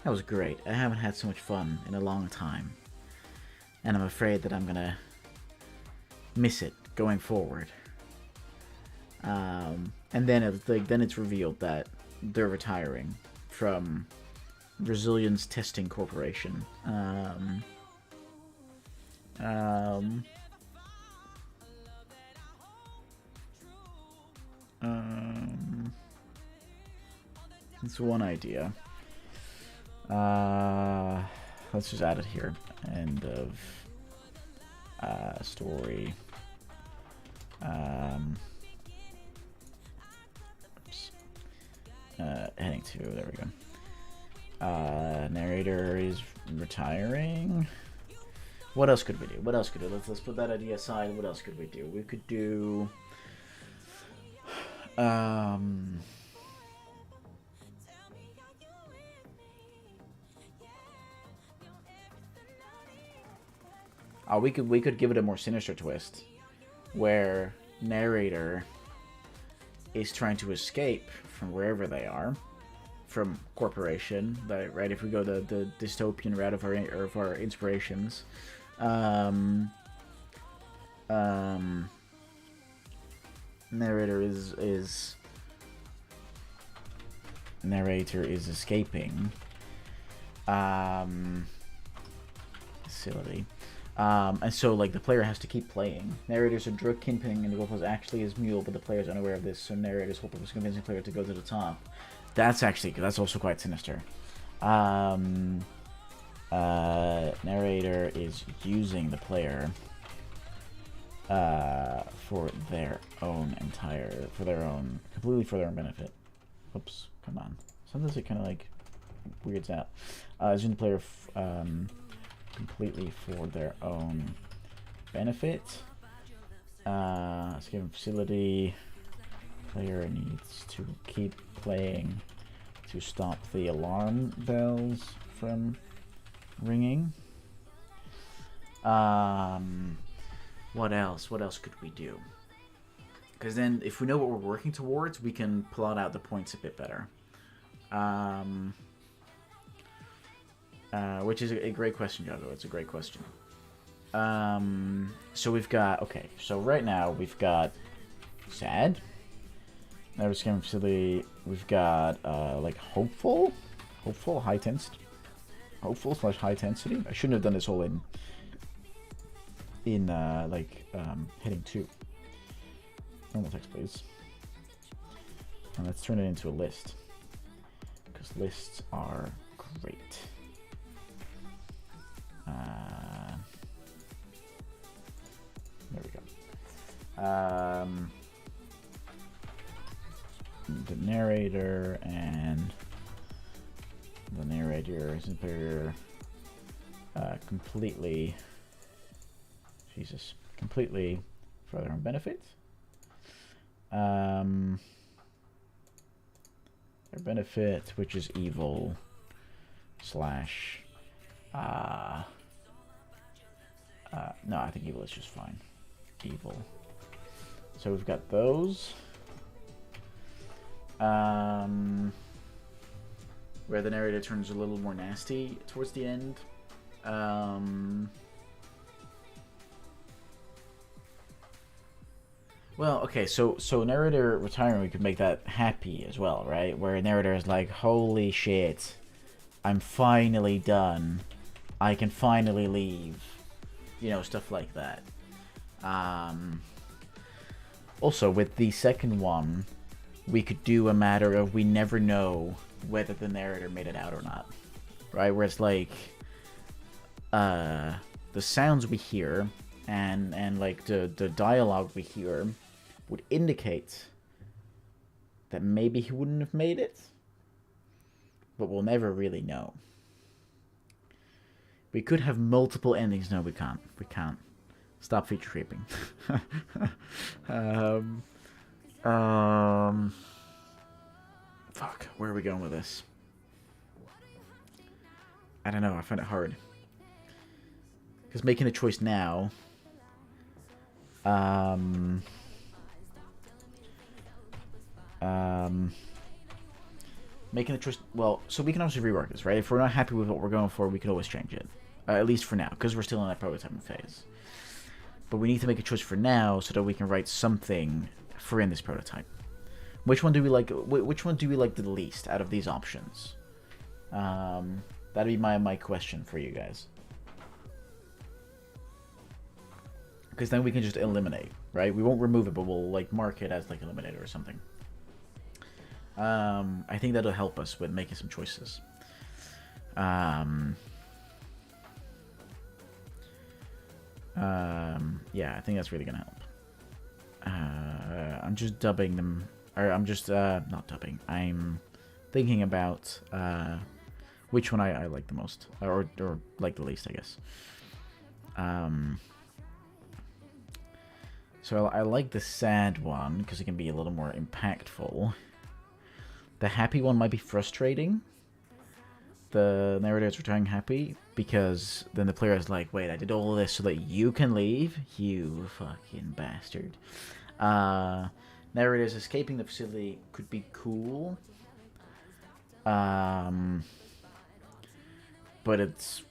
that was great. I haven't had so much fun in a long time. And I'm afraid that I'm gonna miss it going forward. And then it's revealed that they're retiring from Resilience Testing Corporation. That's one idea. Let's just add it here. End of story. Oops. Heading 2. There we go. Narrator is retiring. What else could we do? What else could we do? Let's put that idea aside. What else could we do? We could do. Oh, we could give it a more sinister twist, where narrator is trying to escape from wherever they are, from corporation. Right? If we go the dystopian route of our inspirations, narrator is escaping facility. And so, like, the player has to keep playing. Narrator's a drug kingpin, and the goal is actually his mule, but the player is unaware of this, so narrator's hope of convincing the player to go to the top. That's also quite sinister. Narrator is using the player completely for their own benefit. Oops, come on. Sometimes it kind of, like, weirds out. Using the player completely for their own benefit. Let's give him facility. Player needs to keep playing to stop the alarm bells from ringing. What else? What else could we do? Because then, if we know what we're working towards, we can plot out the points a bit better. Which is a great question, Jago. It's a great question. So we've got... Okay, so right now we've got sad. Now we're scamming facility. We've got, like, hopeful? Hopeful? High intensity? Hopeful / high intensity? I shouldn't have done this whole in heading 2. Normal text, please. And let's turn it into a list. Because lists are great. There we go. The narrator and the narrator is completely for their own benefit. Their benefit, which is evil / no, I think evil is just fine. Evil So we've got those. Where the narrator turns a little more nasty towards the end. Well, okay, so narrator retiring, we could make that happy as well, right? Where a narrator is like, holy shit, I'm finally done. I can finally leave. You know, stuff like that. Also, with the second one, we could do a matter of we never know whether the narrator made it out or not. Right? Where it's like, the sounds we hear and like the dialogue we hear would indicate that maybe he wouldn't have made it, but we'll never really know. We could have multiple endings. No, we can't. We can't. Stop feature creeping. Fuck. Where are we going with this? I don't know. I find it hard. Because making a choice now... making the choice... Well, so we can also rework this, right? If we're not happy with what we're going for, we can always change it. At least for now, because we're still in that prototyping phase. But we need to make a choice for now so that we can write something for in this prototype. Which one do we like? Which one do we like the least out of these options? That'd be my question for you guys. Because then we can just eliminate, right? We won't remove it, but we'll like mark it as like eliminated or something. I think that'll help us with making some choices. Yeah, I think that's really gonna help. I'm just dubbing them, or I'm just not dubbing. I'm thinking about which one I like the most, or like the least, I guess. So I like the sad one because it can be a little more impactful. The happy one might be frustrating. The narrator is returning happy because then the player is like, wait, I did all of this so that you can leave? You fucking bastard. Narrators escaping the facility could be cool. But it's...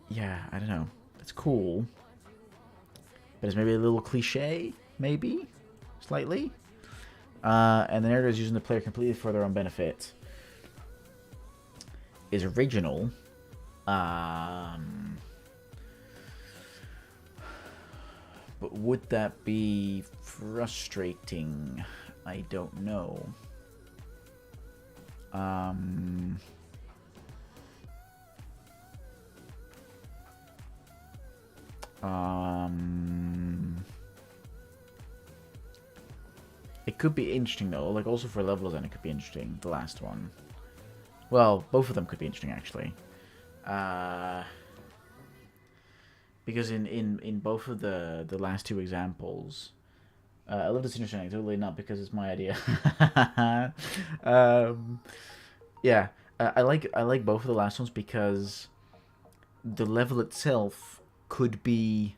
Yeah, I don't know. It's cool. But it's maybe a little cliche, maybe? Slightly. And the narrator is using the player completely for their own benefit. Is original. But would that be frustrating? I don't know. It could be interesting though, like also for level design it could be interesting, the last one. Well, both of them could be interesting actually. Because in both of the last two examples, I love this interesting totally not because it's my idea. Yeah, I like both of the last ones because the level itself could be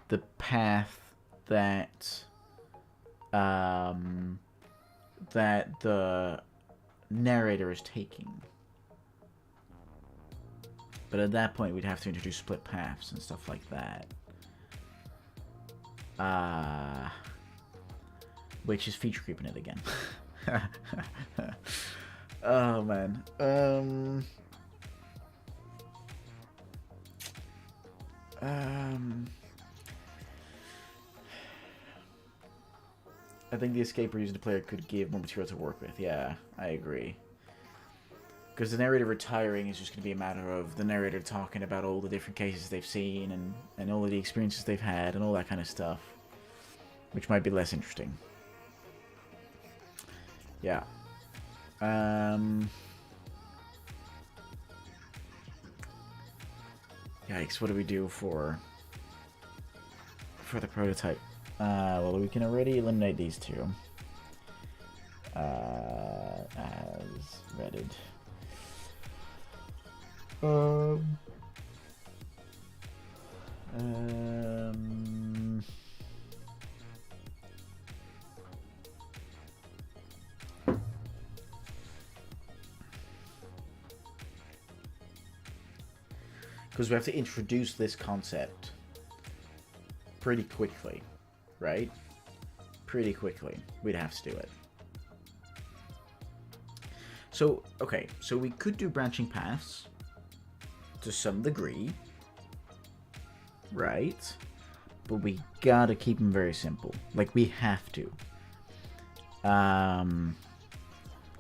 the path that that the narrator is taking. But at that point, we'd have to introduce split paths and stuff like that. Which is feature creeping it again. Oh, man. I think the escape or using the player could give more material to work with. Yeah, I agree. Because the narrator retiring is just going to be a matter of the narrator talking about all the different cases they've seen and all of the experiences they've had and all that kind of stuff. Which might be less interesting. Yeah. Yikes, what do we do for the prototype? Well, we can already eliminate these two. As redded. Because we have to introduce this concept pretty quickly, right? Pretty quickly. We'd have to do it. So, okay, so we could do branching paths to some degree, right? But we gotta keep them very simple. Like, we have to.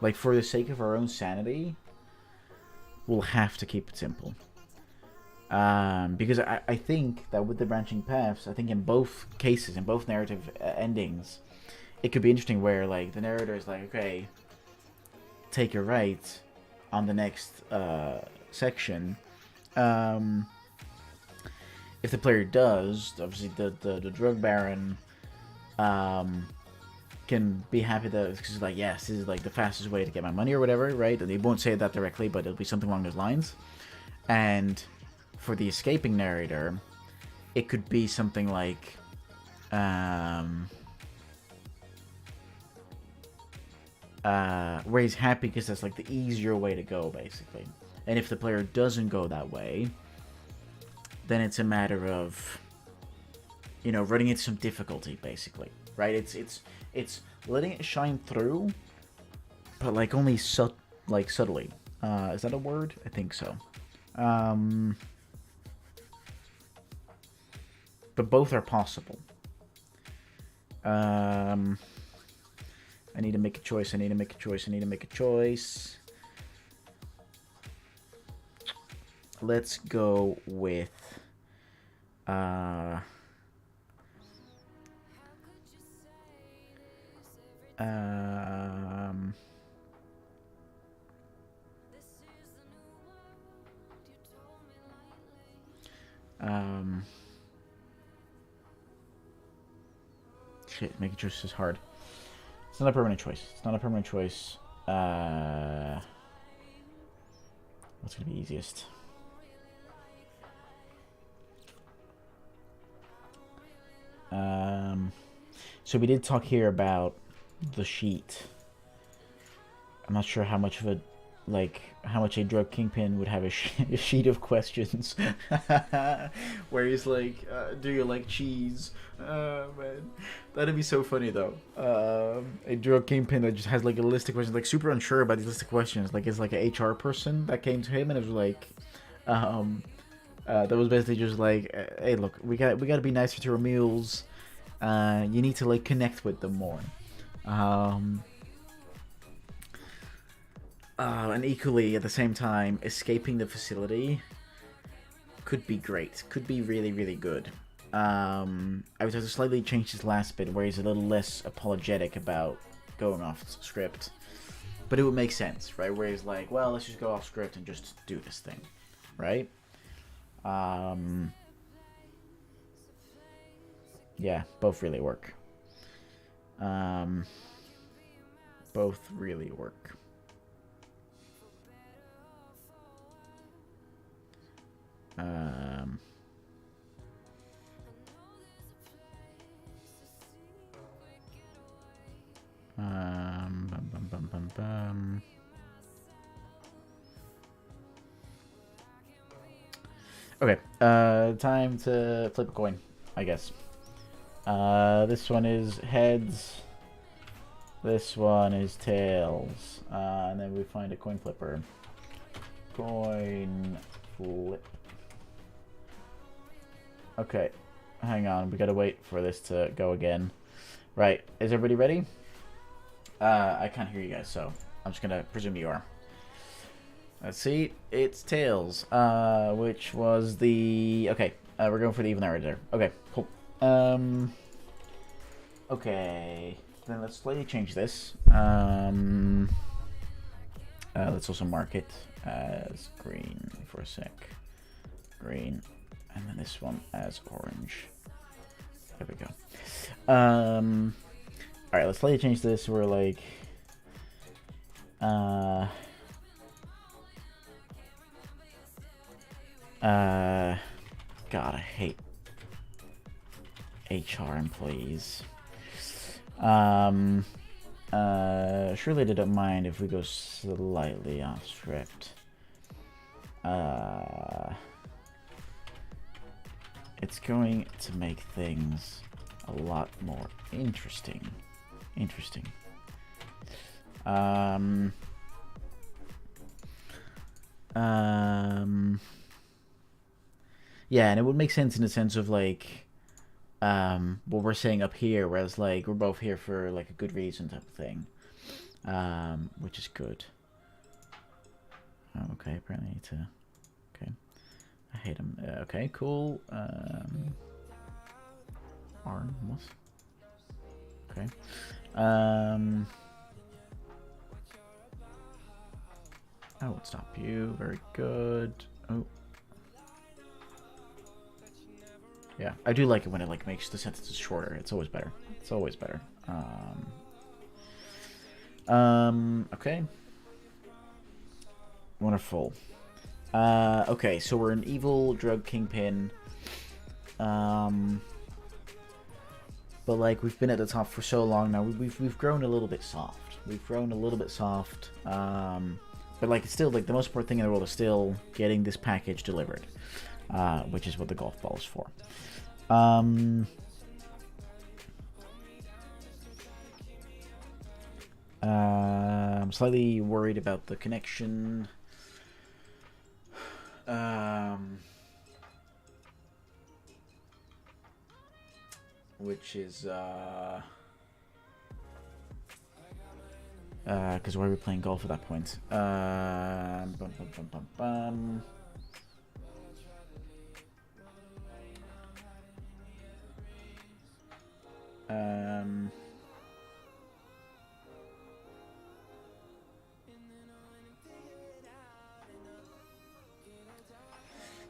Like, for the sake of our own sanity, we'll have to keep it simple. Because I think that with the branching paths, I think in both cases, in both narrative endings, it could be interesting where, like, the narrator is like, okay, take a right on the next section. If the player does, obviously the drug baron can be happy that because like, yes, this is like the fastest way to get my money or whatever, right? And they won't say that directly, but it'll be something along those lines. And for the escaping narrator, it could be something like where he's happy because that's like the easier way to go, basically. And if the player doesn't go that way, then it's a matter of, you know, running into some difficulty, basically, right? It's letting it shine through, but like only subtly. Is that a word? I think so. But both are possible. I need to make a choice. I need to make a choice. I need to make a choice. Let's go with shit, making choices is hard. It's not a permanent choice. It's not a permanent choice. What's gonna be easiest? So we did talk here about the sheet. I'm not sure how much of a, like, how much a drug kingpin would have a sheet of questions. Where he's like, do you like cheese? Man. That'd be so funny, though. A drug kingpin that just has, like, a list of questions, like, super unsure about these list of questions. Like, it's like an HR person that came to him and it was like, that was basically just like, hey, look, we gotta be nicer to our meals. You need to, like, connect with them more. And equally, at the same time, escaping the facility could be great. Could be really, really good. I would have to slightly change this last bit where he's a little less apologetic about going off script. But it would make sense, right? Where he's like, well, let's just go off script and just do this thing, right? Yeah, both really work. Both really work. Okay, time to flip a coin, I guess. This one is heads. This one is tails. And then we find a coin flipper. Coin flip. Okay, hang on. We gotta wait for this to go again. Right, is everybody ready? I can't hear you guys, so I'm just gonna presume you are. Let's see. It's tails, which was the... Okay, we're going for the even narrator. Okay, cool. Okay, then let's slightly change this. Let's also mark it as green for a sec. Green. And then this one as orange. There we go. Alright, let's slightly change this. We're like... God, I hate HR employees. Surely they don't mind if we go slightly off script. It's going to make things a lot more interesting. Yeah, and it would make sense in the sense of like what we're saying up here, whereas like we're both here for like a good reason type of thing, which is good. Oh, okay, apparently I need to. Okay, I hate him. Okay, cool. Arm, what? Okay. I won't stop you. Very good. Oh. Yeah, I do like it when it like makes the sentences shorter. It's always better. It's always better. Okay. Wonderful. Okay, so we're an evil drug kingpin. But like we've been at the top for so long now, we've grown a little bit soft. We've grown a little bit soft. But like it's still like the most important thing in the world is still getting this package delivered, which is what the golf ball is for. I'm slightly worried about the connection. Which is because why are we playing golf at that point?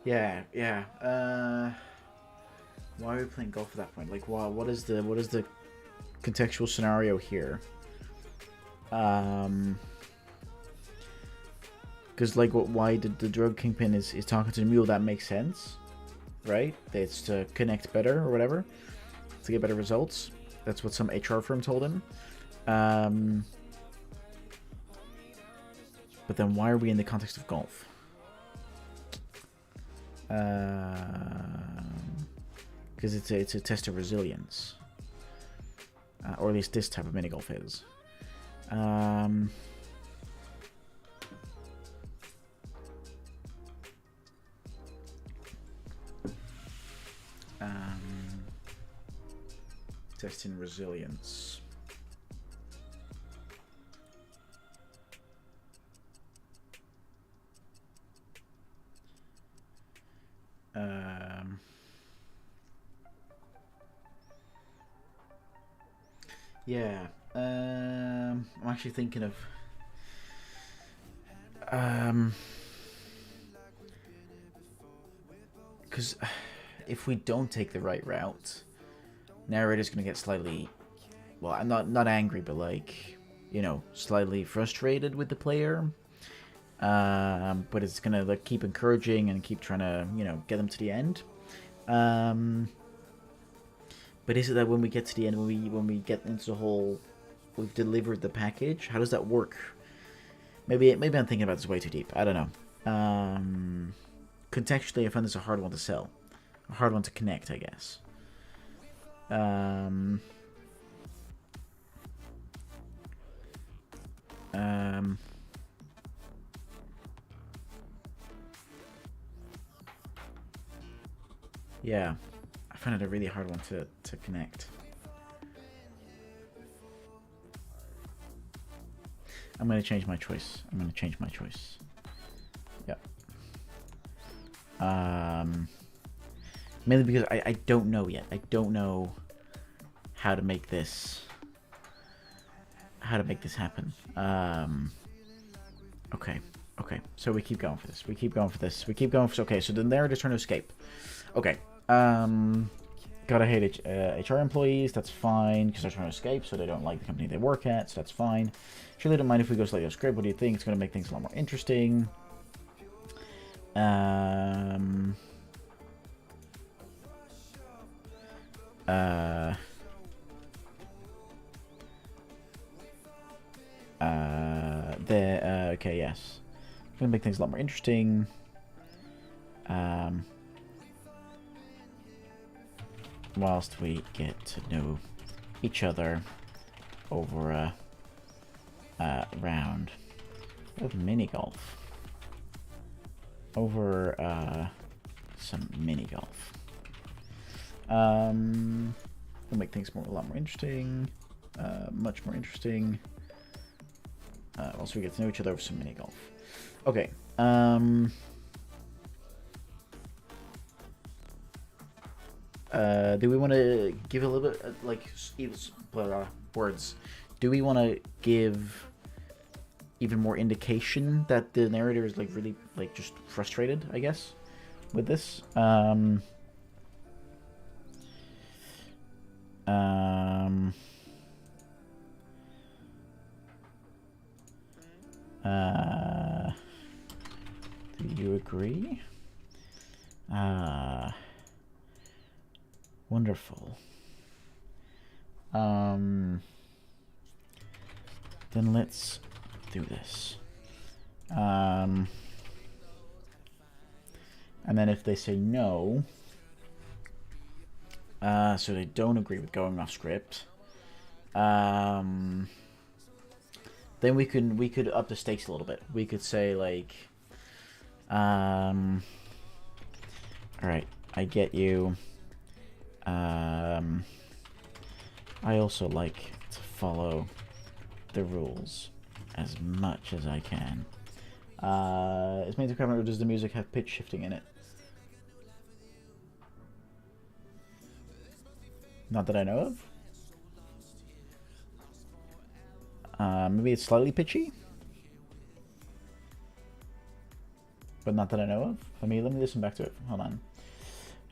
Yeah. Why are we playing golf at that point? Like, what is the contextual scenario here? Because like, why did the drug kingpin is talking to the mule? That makes sense, right? It's to connect better or whatever, to get better results. That's what some HR firm told him. But then why are we in the context of golf? Because it's a test of resilience, or at least this type of mini golf is. Testing resilience. Yeah. I'm actually thinking of because if we don't take the right route, narrator's gonna get slightly, well, I'm not angry, but like, you know, slightly frustrated with the player. But it's gonna like keep encouraging and keep trying to, you know, get them to the end. But is it that when we get to the end, when we get into the whole, we've delivered the package? How does that work? Maybe I'm thinking about this way too deep. I don't know. Contextually, I find this a hard one to sell, a hard one to connect, I guess. Yeah, I find it a really hard one to connect. I'm going to change my choice. Yep. Mainly because I don't know yet. I don't know how to make this happen. Okay. So we keep going for this. Okay, so then they're just trying to escape. Okay. Gotta hate HR employees. That's fine because they're trying to escape, so they don't like the company they work at. So that's fine. Sure, they don't mind if we go slightly off script. What do you think? It's gonna make things a lot more interesting. Okay, yes. It's gonna make things a lot more interesting. whilst we get to know each other over a round of mini golf. Over some mini golf. Will make things a lot more interesting. Much more interesting. Once we get to know each other over some mini golf. Okay. Do we want to give a little bit like words? Do we want to give even more indication that the narrator is like really like just frustrated, I guess, with this? Do you agree? Wonderful. Then let's do this. And then if they say no, so they don't agree with going off script, then we could up the stakes a little bit. We could say like, all right, I get you. I also like to follow the rules as much as I can. It's made to camera. Does the music have pitch shifting in it? Not that I know of. Maybe it's slightly pitchy, but not that I know of. Let me listen back to it. Hold on.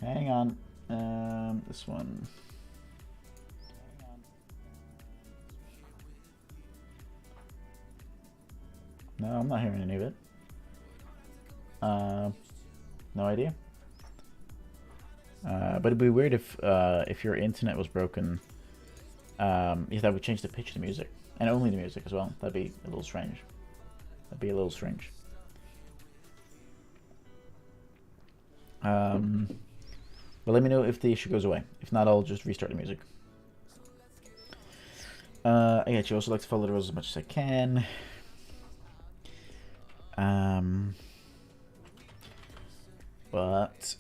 Hang on. This one. No, I'm not hearing any of it. No idea. But it'd be weird if your internet was broken. If that would change the pitch of the music, and only the music as well. That'd be a little strange. That'd be a little strange. But let me know if the issue goes away. If not, I'll just restart the music. I get you. Also like to follow the rules as much as I can. But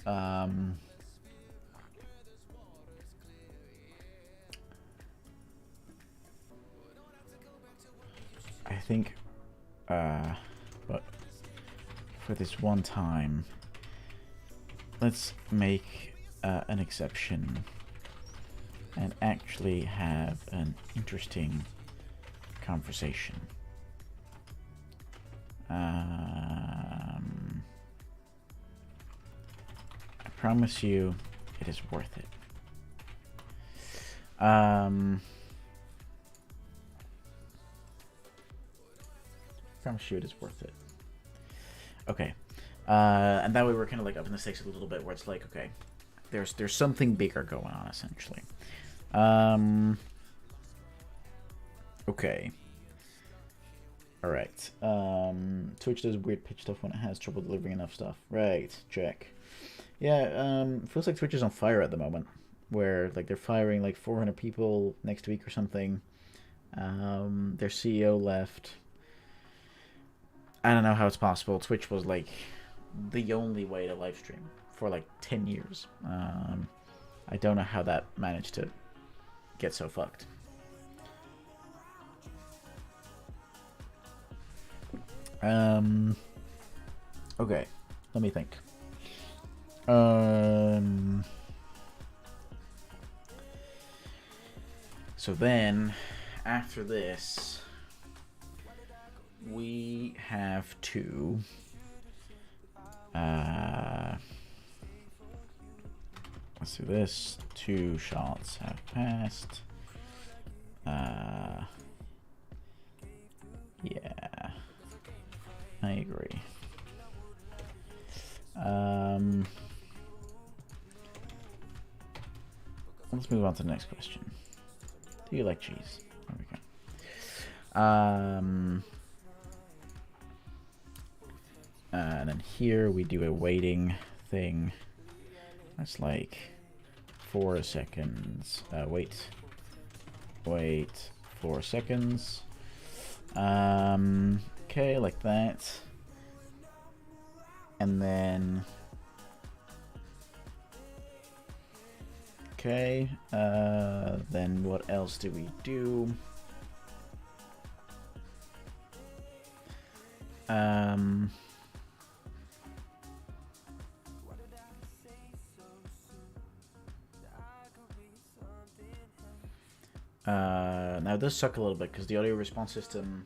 I think, but for this one time, let's make an exception and actually have an interesting conversation. I promise you it is worth it. Promise you it is worth it. Okay. And that way we're kind of like up in the stakes a little bit, where it's like, okay, there's something bigger going on, essentially. Okay. All right. Twitch does weird pitch stuff when it has trouble delivering enough stuff. Right. Check. Yeah. Feels like Twitch is on fire at the moment, where like they're firing like 400 people next week or something. Their CEO left. I don't know how it's possible. Twitch was like the only way to live stream for like 10 years. I don't know how that managed to get so fucked. Okay, let me think. So then, after this, we have to let's do this. 2 shots have passed. Yeah, I agree. Let's move on to the next question. Do you like cheese? There we go. And then here we do a waiting thing. That's like 4 seconds. Wait 4 seconds. Okay, like that. And then okay, then what else do we do? Now it does suck a little bit because the audio response system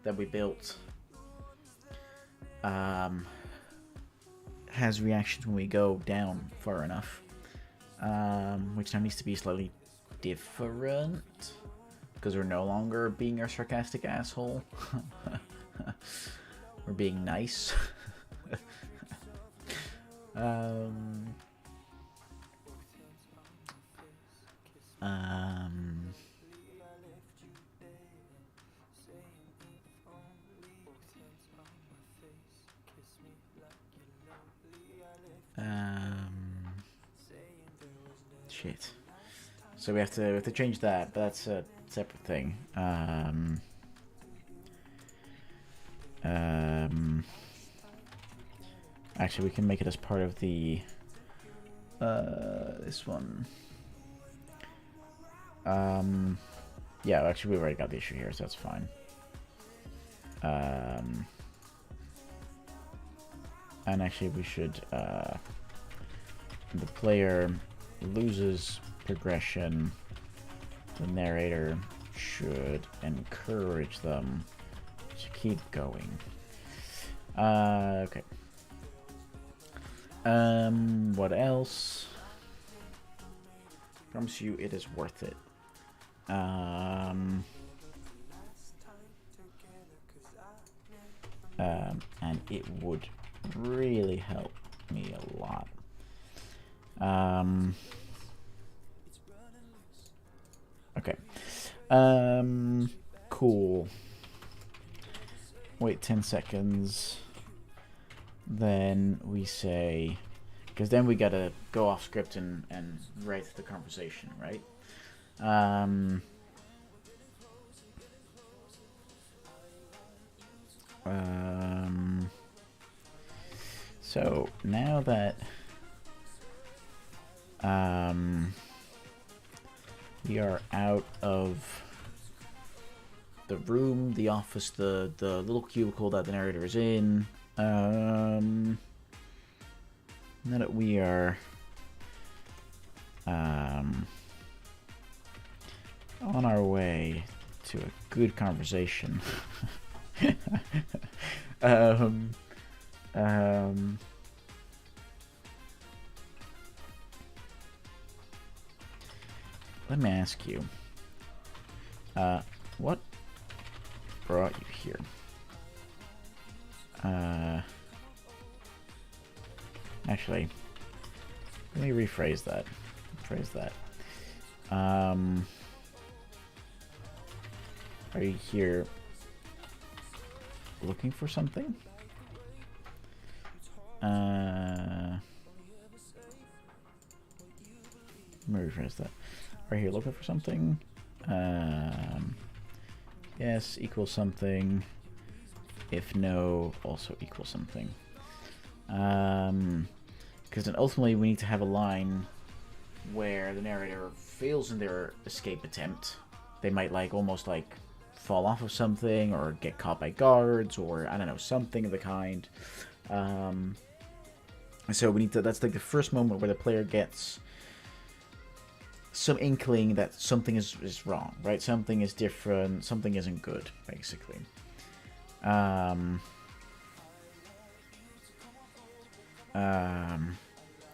that we built has reactions when we go down far enough, which now needs to be slightly different because we're no longer being a sarcastic asshole. We're being nice. Shit. So we have to change that, but that's a separate thing. Actually, we can make it as part of the this one. Yeah, actually, we've already got the issue here, so that's fine. And actually, we should the player loses progression. The narrator should encourage them to keep going. Okay. What else? Promise you it is worth it. And it would really help me a lot. Okay. Cool. Wait 10 seconds. Then we say, because then we gotta go off script and write the conversation, right? So now that we are out of the room, the office, the little cubicle that the narrator is in, now that we are on our way to a good conversation. Let me ask you, what brought you here? Actually, let me rephrase that. Are you here looking for something? Let me rephrase that. Are you here looking for something? Yes equals something. If no, also equals something. Because then ultimately we need to have a line where the narrator fails in their escape attempt. They might almost fall off of something or get caught by guards or I don't know, something of the kind. So we need to, that's the first moment where the player gets some inkling that something is wrong, right? Something is different, something isn't good, basically.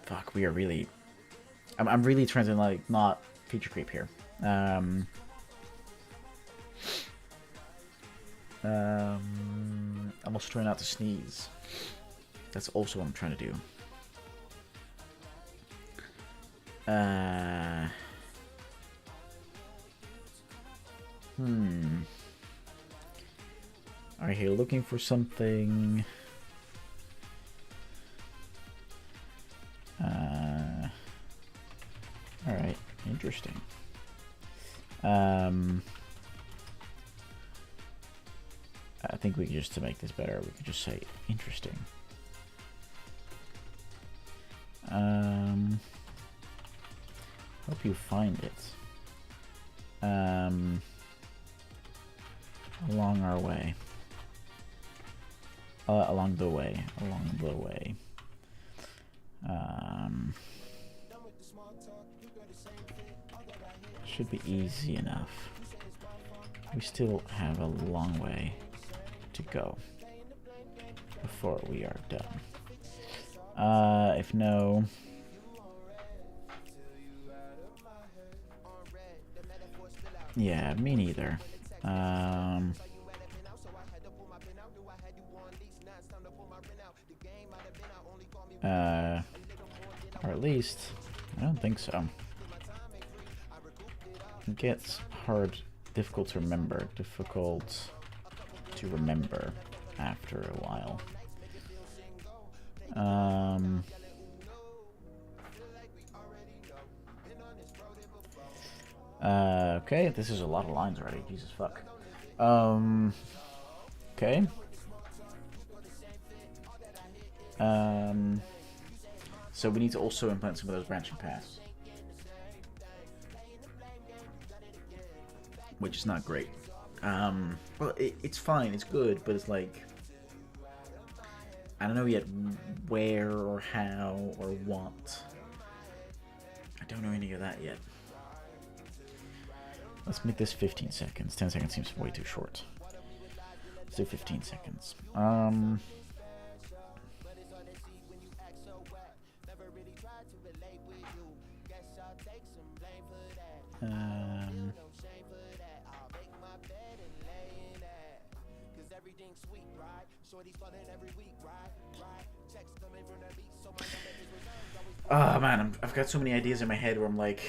Fuck, we are really... I'm really trying to, not feature creep here. I'm also trying not to sneeze. That's also what I'm trying to do. Are you looking for something? All right, interesting. I think we could just, to make this better, we could just say interesting. Hope you find it. Along our way. Along the way. Along the way. Should be easy enough. We still have a long way to go before we are done. If no... Yeah, me neither. Or at least, I don't think so. It gets hard, difficult to remember after a while. Okay, this is a lot of lines already. Jesus fuck. Okay. So we need to also implement some of those branching paths, which is not great. Well, it's fine, it's good, but it's like, I don't know yet where or how or what. I don't know any of that yet. Let's make this 15 seconds. 10 seconds seems way too short. Let's do 15 seconds. Oh man, I've got so many ideas in my head where I'm like,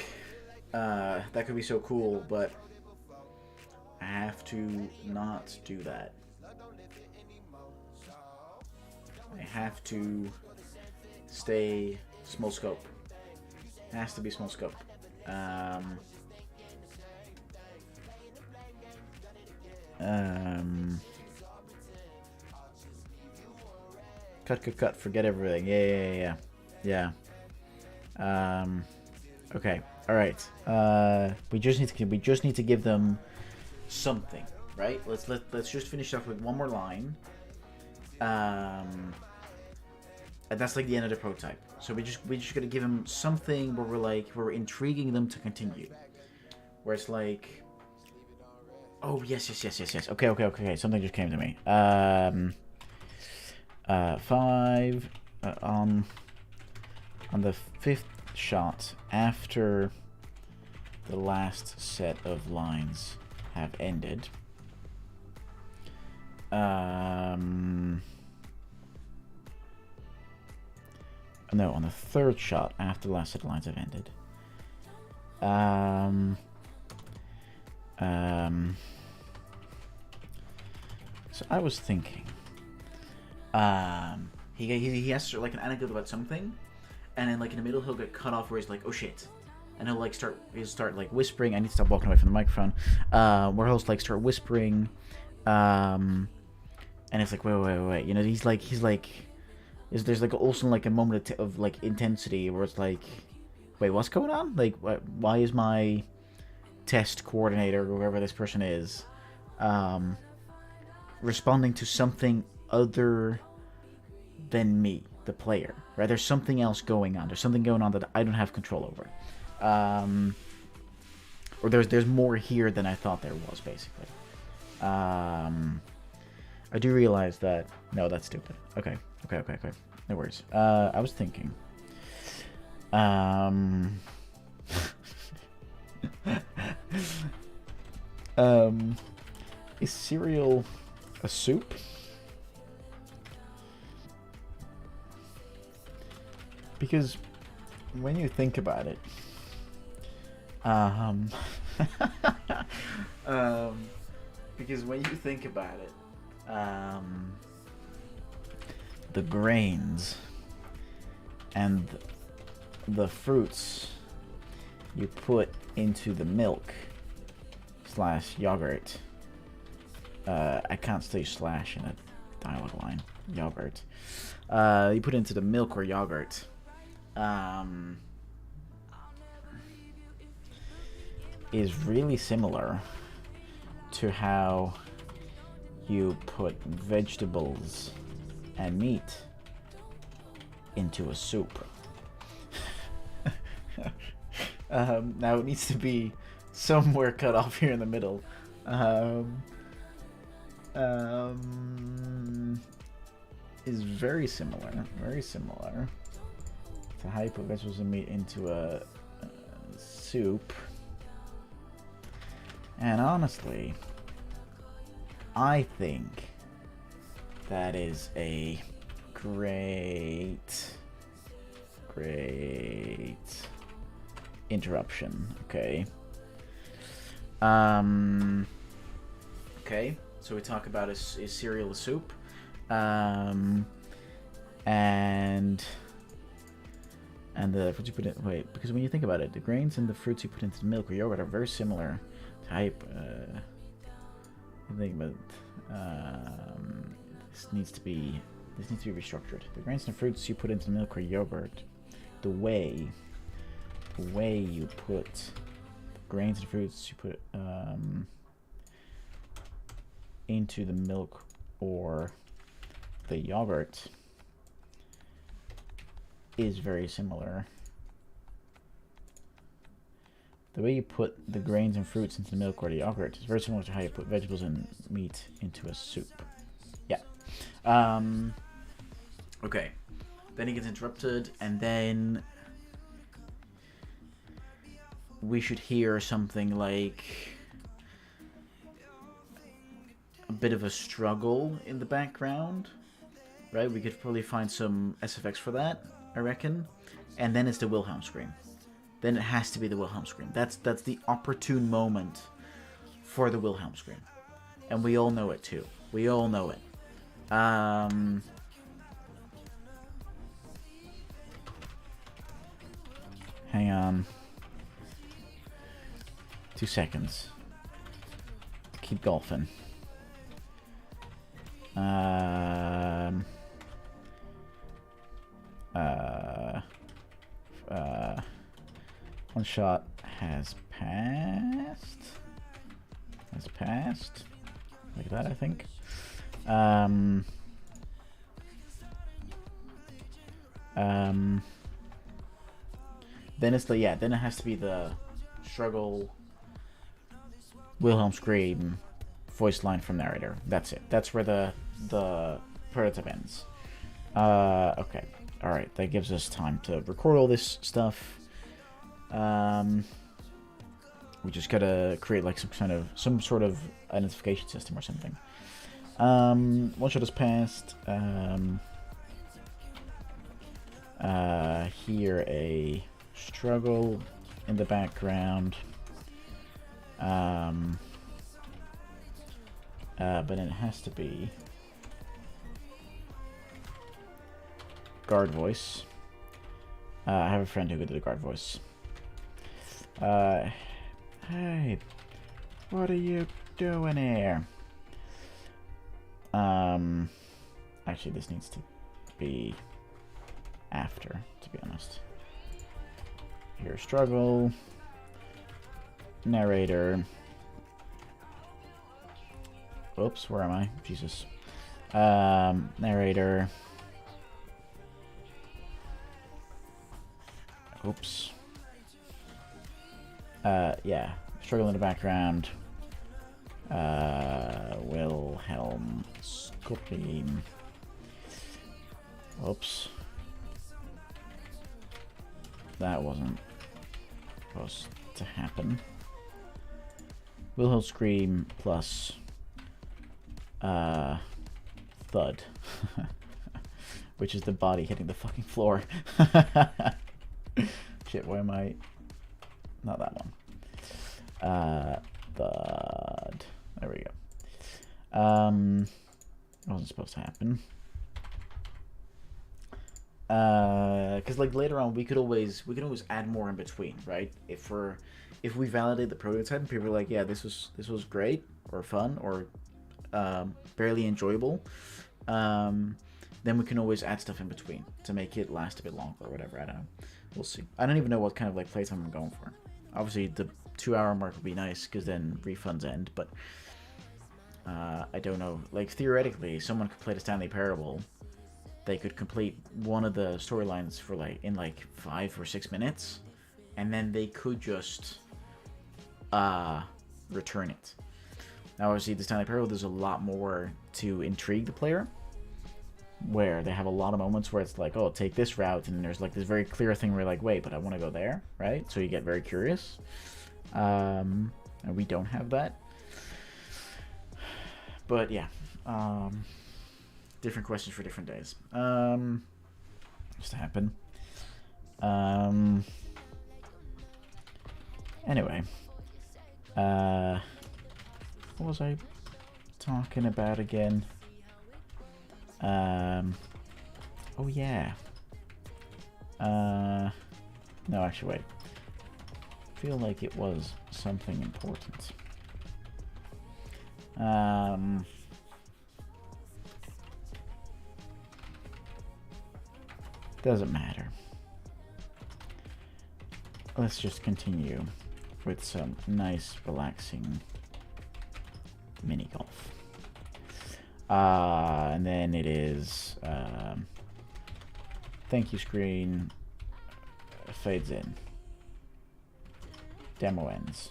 that could be so cool, but I have to not do that. I have to stay small scope. It has to be small scope. Cut. Forget everything. Yeah. Okay. All right. We just need to give them something, right? Let's just finish off with one more line. And that's like the end of the prototype. So we just gotta give them something where we're intriguing them to continue. Where it's like, oh yes. Okay. Something just came to me. 5 on the 5th shot after the last set of lines have ended. No, on the 3rd shot after the last set of lines have ended. So I was thinking, he has like an anecdote about something, and then like in the middle he'll get cut off where he's like, oh shit, and he'll start like whispering. I need to stop walking away from the microphone. Where he'll like start whispering, and it's like wait. You know, he's like, there's like also like a moment of like intensity where it's like, wait, what's going on? Like, why is my test coordinator or whoever this person is, responding to something other than me, the player, right? There's something else going on. There's something going on that I don't have control over. Or there's more here than I thought there was, basically. I do realize that... No, that's stupid. Okay. No worries. I was thinking... is cereal a soup? Because when you think about it, the grains and the fruits you put into the milk / yogurt. I can't say slash in a dialogue line. Yogurt. You put into the milk or yogurt. Is really similar to how you put vegetables and meat into a soup. Now it needs to be somewhere cut off here in the middle. Is very similar to how you put vegetables and meat into a soup. And honestly, I think that is a great interruption. Okay. Okay. So we talk about is cereal a soup, and the fruits you put in. Wait, because when you think about it, the grains and the fruits you put into the milk or yogurt are very similar type. I think, but this needs to be restructured. The grains and fruits you put into the milk or yogurt, the way you put the grains and fruits you put into the milk or the yogurt is very similar. The way you put the grains and fruits into the milk or the yogurt is very similar to how you put vegetables and meat into a soup. Yeah. Okay. Then he gets interrupted, and then we should hear something like a bit of a struggle in the background, right? We could probably find some SFX for that, I reckon. And then it's the Wilhelm scream. Then it has to be the Wilhelm scream. That's the opportune moment for the Wilhelm scream. And we all know it too. We all know it. Hang on. 2 seconds. Keep golfing. One shot has passed. Like that, I think. Then it's the then it has to be the struggle Wilhelm scream voice line from narrator. That's it. That's where the prototype ends. Okay. Alright, that gives us time to record all this stuff. We just gotta create like some sort of identification system or something. One shot has passed. Hear a struggle in the background. But it has to be guard voice. I have a friend who could do the guard voice. Hey, what are you doing here? Actually, this needs to be after, to be honest. Here, struggle. Narrator. Oops, where am I? Jesus. Narrator. Oops. Yeah. Struggle in the background. Wilhelm scream. Oops. That wasn't supposed to happen. Wilhelm scream plus thud. Which is the body hitting the fucking floor. Shit, why am I... Not that one. Thud. There we go. Wasn't supposed to happen. because like later on we could always add more in between, right? If we validate the prototype and people are like, yeah, this was great or fun or barely enjoyable, then we can always add stuff in between to make it last a bit longer or whatever. I don't know. We'll see. I don't even know what kind of like playtime I'm going for. Obviously, the 2-hour mark would be nice because then refunds end, but I don't know. Like, theoretically, someone could play the Stanley Parable. They could complete one of the storylines for in 5 or 6 minutes, and then they could just return it. Now, obviously, the Stanley Parable, there's a lot more to intrigue the player, where they have a lot of moments where it's like, oh, take this route, and there's like this very clear thing where you're like, wait, but I want to go there, right? So you get very curious. And we don't have that. But yeah, different questions for different days. Just to happen. Anyway, what was I talking about again? Oh yeah. No, actually, wait. I feel like it was something important. Doesn't matter. Let's just continue with some nice, relaxing mini golf. And then it is thank you screen fades in. Demo ends.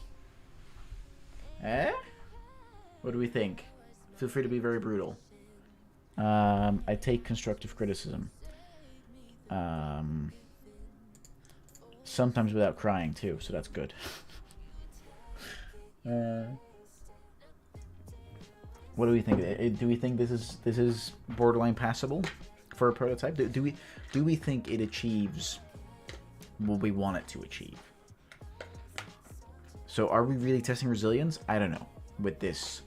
What do we think? Feel free to be very brutal. I take constructive criticism. Sometimes without crying too, so that's good. What do we think? Do we think this is borderline passable for a prototype? Do we think it achieves what we want it to achieve? So are we really testing resilience? I don't know. With this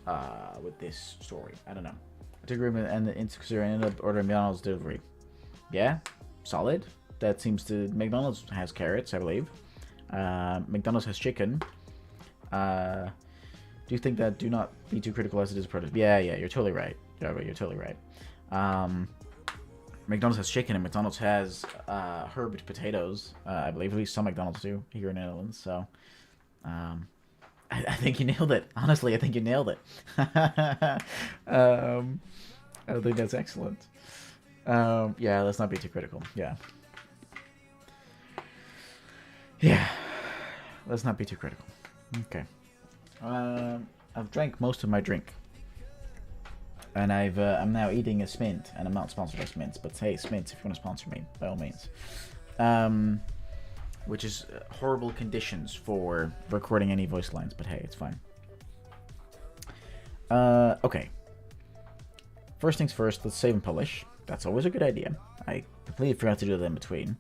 story, I don't know. I took agreement and the insecure ended up ordering McDonald's delivery. Yeah, solid. That seems to McDonald's has carrots, I believe. McDonald's has chicken. Do you think that do not be too critical as it is a prototype? Yeah, you're totally right. You're totally right. McDonald's has chicken and McDonald's has herbed potatoes. I believe at least some McDonald's do here in the Netherlands. So, I think you nailed it. Honestly, I think you nailed it. I think that's excellent. Yeah, let's not be too critical. Yeah, let's not be too critical. Okay. I've drank most of my drink, and I'm now eating a Smint, and I'm not sponsored by Smint, but hey, Smint, if you want to sponsor me, by all means. Which is horrible conditions for recording any voice lines, but hey, it's fine. Okay. First things first, let's save and publish. That's always a good idea. I completely forgot to do that in between.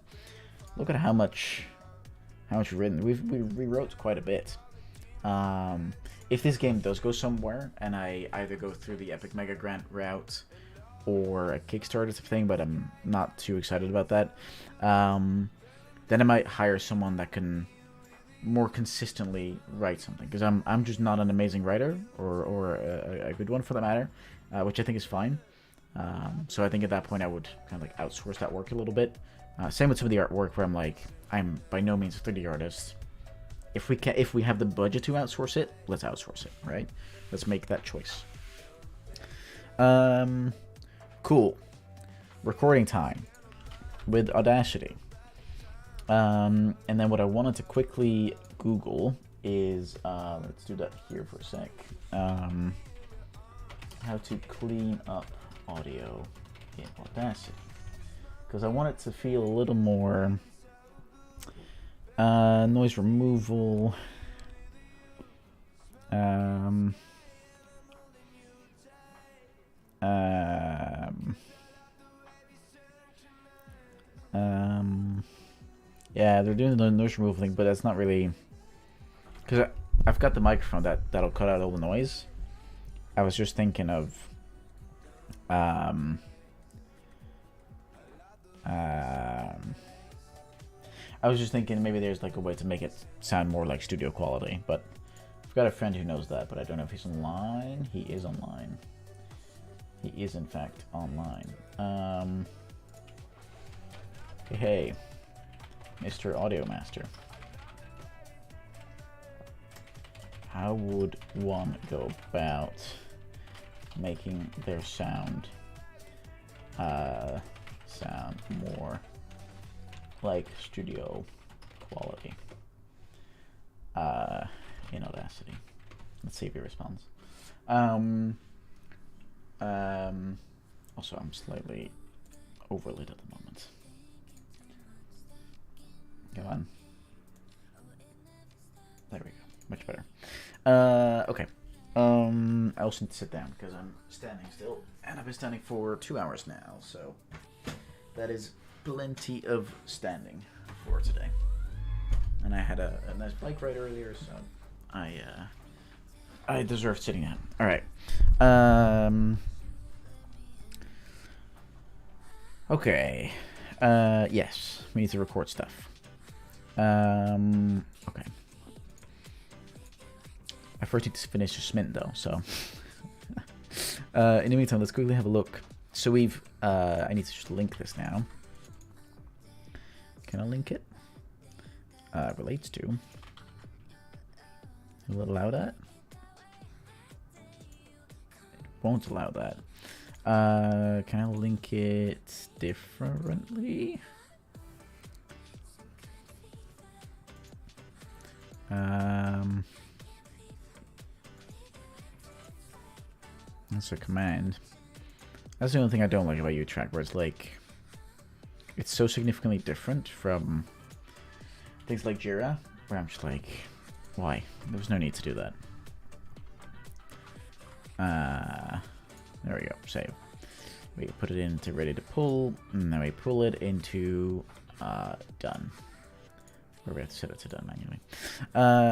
Look at how much we've written. We rewrote quite a bit. If this game does go somewhere, and I either go through the Epic Mega Grant route or a Kickstarter type thing, but I'm not too excited about that, then I might hire someone that can more consistently write something, because I'm just not an amazing writer or a good one for that matter, which I think is fine. So I think at that point I would kind of like outsource that work a little bit. Same with some of the artwork where I'm by no means a 3D artist. If we have the budget to outsource it, let's outsource it, right? Let's make that choice. Cool. Recording time with Audacity. And then what I wanted to quickly Google is, let's do that here for a sec. How to clean up audio in Audacity. Because I want it to feel a little more noise removal. Yeah, they're doing the noise removal thing, but that's not really, because I've got the microphone that'll cut out all the noise. I was just thinking of I was just thinking maybe there's like a way to make it sound more like studio quality, but I've got a friend who knows that, but I don't know if he's online. He is online. He is in fact online. Hey, Mr. Audio Master. How would one go about making their sound sound more like studio quality in Audacity? Let's see if he responds. Also, I'm slightly overlit at the moment. Go on. There we go. Much better. Okay. I also need to sit down because I'm standing still, and I've been standing for 2 hours now, so that is plenty of standing for today. And I had a nice bike ride earlier, so I deserve sitting down. All right. Okay. Yes, we need to record stuff. Okay. I first need to finish the Smint though, so. In the meantime, let's quickly have a look. So we've, I need to just link this now. Can I link it? Relates to. Will it allow that? It won't allow that. Can I link it differently? That's a command. That's the only thing I don't like about U-Track, where it's like, it's so significantly different from things like Jira, where I'm just like, why? There was no need to do that. There we go, save. We put it into ready to pull, and then we pull it into done. Or we have to set it to done manually.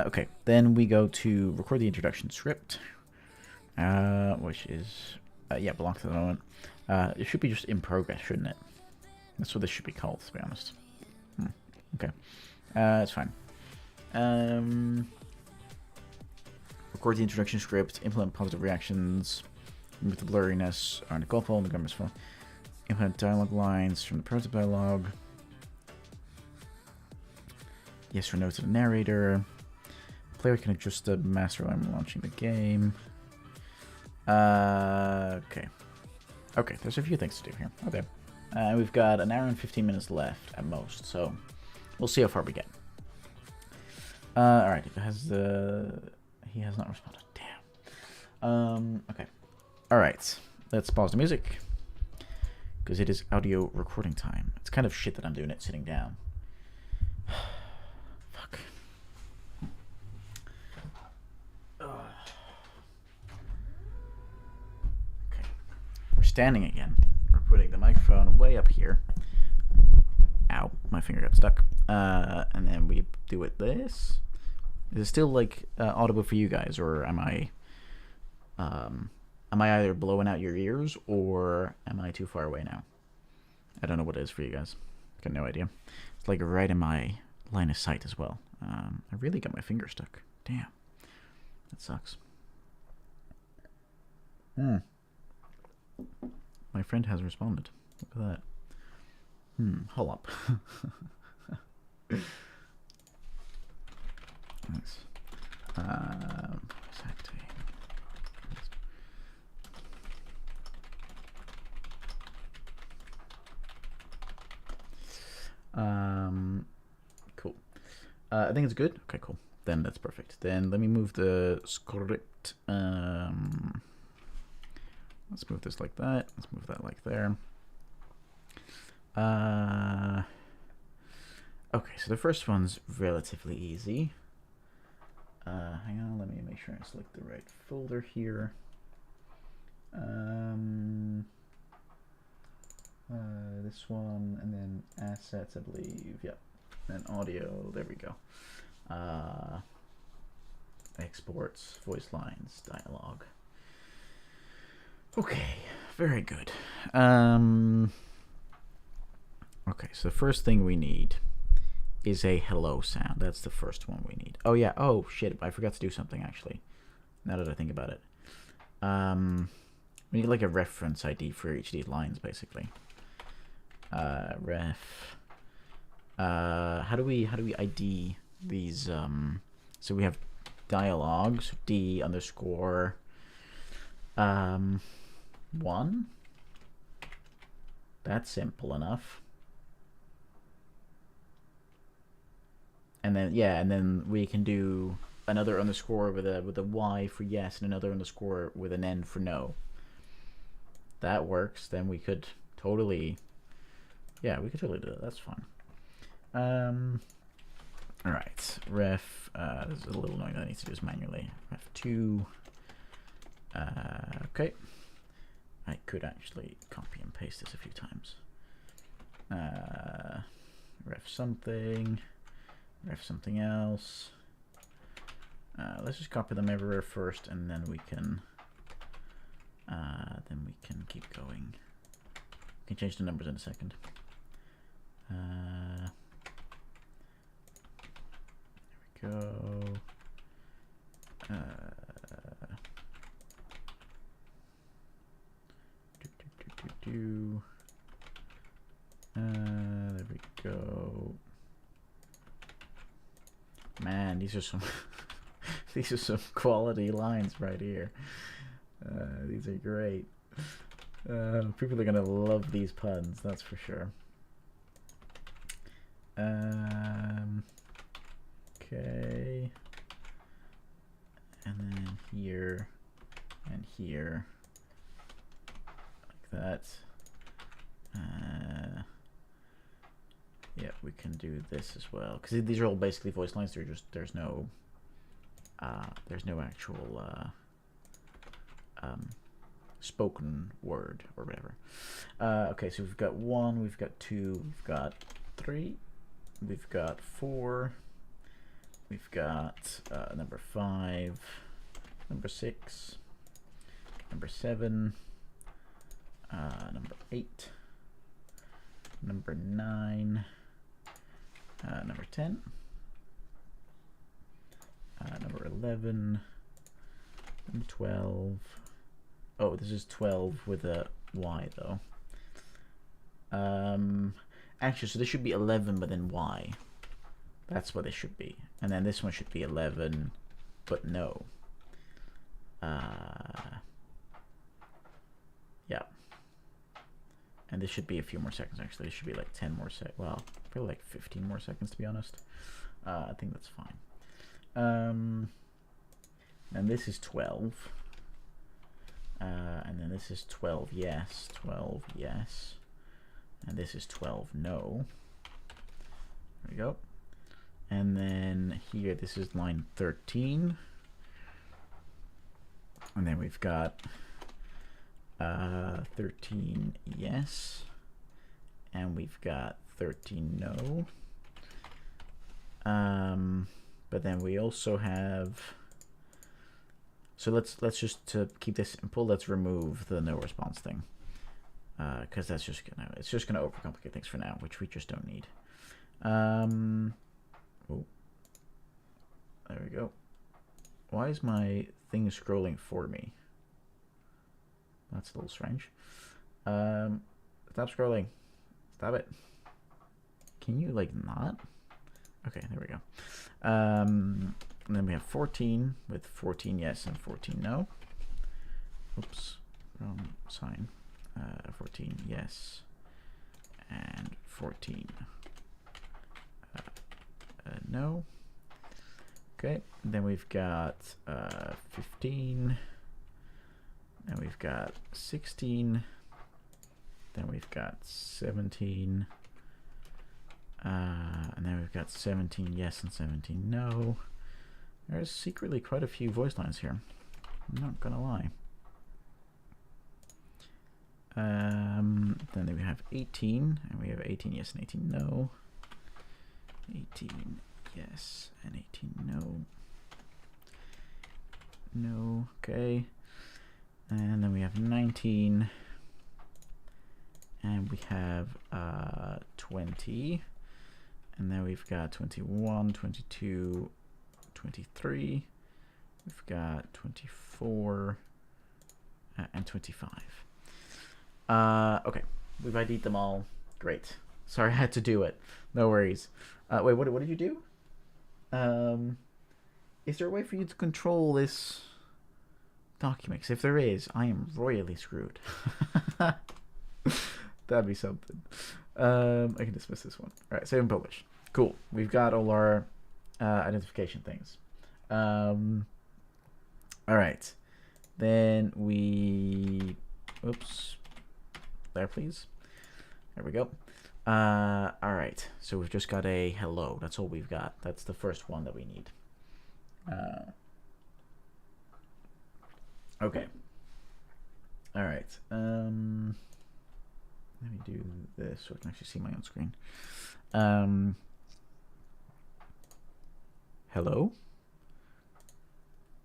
Okay, then we go to record the introduction script, which is, yeah, blocked at the moment. It should be just in progress, shouldn't it? That's what this should be called, to be honest. Okay, that's fine. Record the introduction script, implement positive reactions, remove the blurriness on the golf hole and the gummer's phone. Implement dialogue lines from the prototype dialogue. Yes or no to the narrator. Player can adjust the master while I'm launching the game. Okay. Okay, there's a few things to do here. Okay. We've got an hour and 15 minutes left at most, so we'll see how far we get. Alright, it has the... He has not responded. Damn. Okay. Alright, let's pause the music, because it is audio recording time. It's kind of shit that I'm doing it sitting down. Fuck. Okay. We're standing again. We're putting the microphone way up here. Ow, my finger got stuck. And then we do it this. Is it still like audible for you guys, or am I either blowing out your ears, or am I too far away now? I don't know what it is for you guys. Got no idea. It's like right in my line of sight as well. I really got my finger stuck. Damn. That sucks. My friend has responded. Look at that. Hold up. Nice. Exactly. Cool. I think it's good. Okay, cool. Then that's perfect. Then let me move the script. Let's move this like that. Let's move that like there. Okay, so the first one's relatively easy. Hang on, let me make sure I select the right folder here. This one, and then assets, I believe. Yep. And audio, there we go. Exports, voice lines, dialogue. Okay, very good. Okay, so the first thing we need is a hello sound. That's the first one we need. Oh yeah. Oh shit! I forgot to do something actually. Now that I think about it, we need like a reference ID for each of these lines, basically. Ref. How do we ID these? So we have dialogues. D underscore 1. That's simple enough. And then yeah, and then we can do another underscore with a Y for yes, and another underscore with an N for no. That works. Then we could totally, yeah, we could totally do that. That's fine. All right, ref. This is a little annoying that I need to do this manually. Ref 2. Okay. I could actually copy and paste this a few times. Ref something. Ref something else. Let's just copy them everywhere first, and then we can keep going. We can change the numbers in a second. There we go. There we go. Man, these are some these are some quality lines right here. These are great. People are gonna love these puns, that's for sure. Okay. And then here and here, like that. Yeah, we can do this as well, because these are all basically voice lines. They're just there's no actual spoken word or whatever. Okay, so we've got 1, we've got 2, we've got 3, we've got 4, we've got number 5, number 6, number 7, number 8, number 9, number 10, number 11, and 12. Oh, this is 12 with a Y though. Actually, so this should be 11 but then Y. That's what it should be. And then this one should be 11 but no. Yeah. And this should be a few more seconds actually. This should be like 10 more seconds. Well, probably like 15 more seconds to be honest. I think that's fine. And this is 12. And then this is 12 yes, 12 yes. And this is 12 no. There we go. And then here, this is line 13. And then we've got 13 yes. And we've got 13 no. But then we also have, so let's just to keep this simple, let's remove the no response thing, because that's just gonna overcomplicate things for now, which we just don't need. Oh, there we go. Why is my thing scrolling for me? That's a little strange. Stop scrolling. Stop it. Can you like not? Okay, there we go. And then we have 14 with 14 yes and 14 no. Oops, wrong sign. 14 yes and 14 no. Okay, then we've got 15. Then we've got 16. Then we've got 17. And then we've got 17 yes and 17 no. There's secretly quite a few voice lines here. I'm not gonna lie. Then we have 18, and we have 18 yes and 18 no. 18 yes and 18 no. No, okay. And then we have 19. And we have 20. And then we've got 21, 22, 23. We've got 24 and 25. Okay, we've ID'd them all. Great. Sorry I had to do it. No worries. Wait, what did you do? Is there a way for you to control this document? Because if there is, I am royally screwed. That'd be something. I can dismiss this one. All right, save and publish. Cool. We've got all our identification things. All right. Then we... Oops. There, please. There we go. All right. So we've just got a hello. That's all we've got. That's the first one that we need. Okay. All right. Let me do this so I can actually see my own screen. Hello.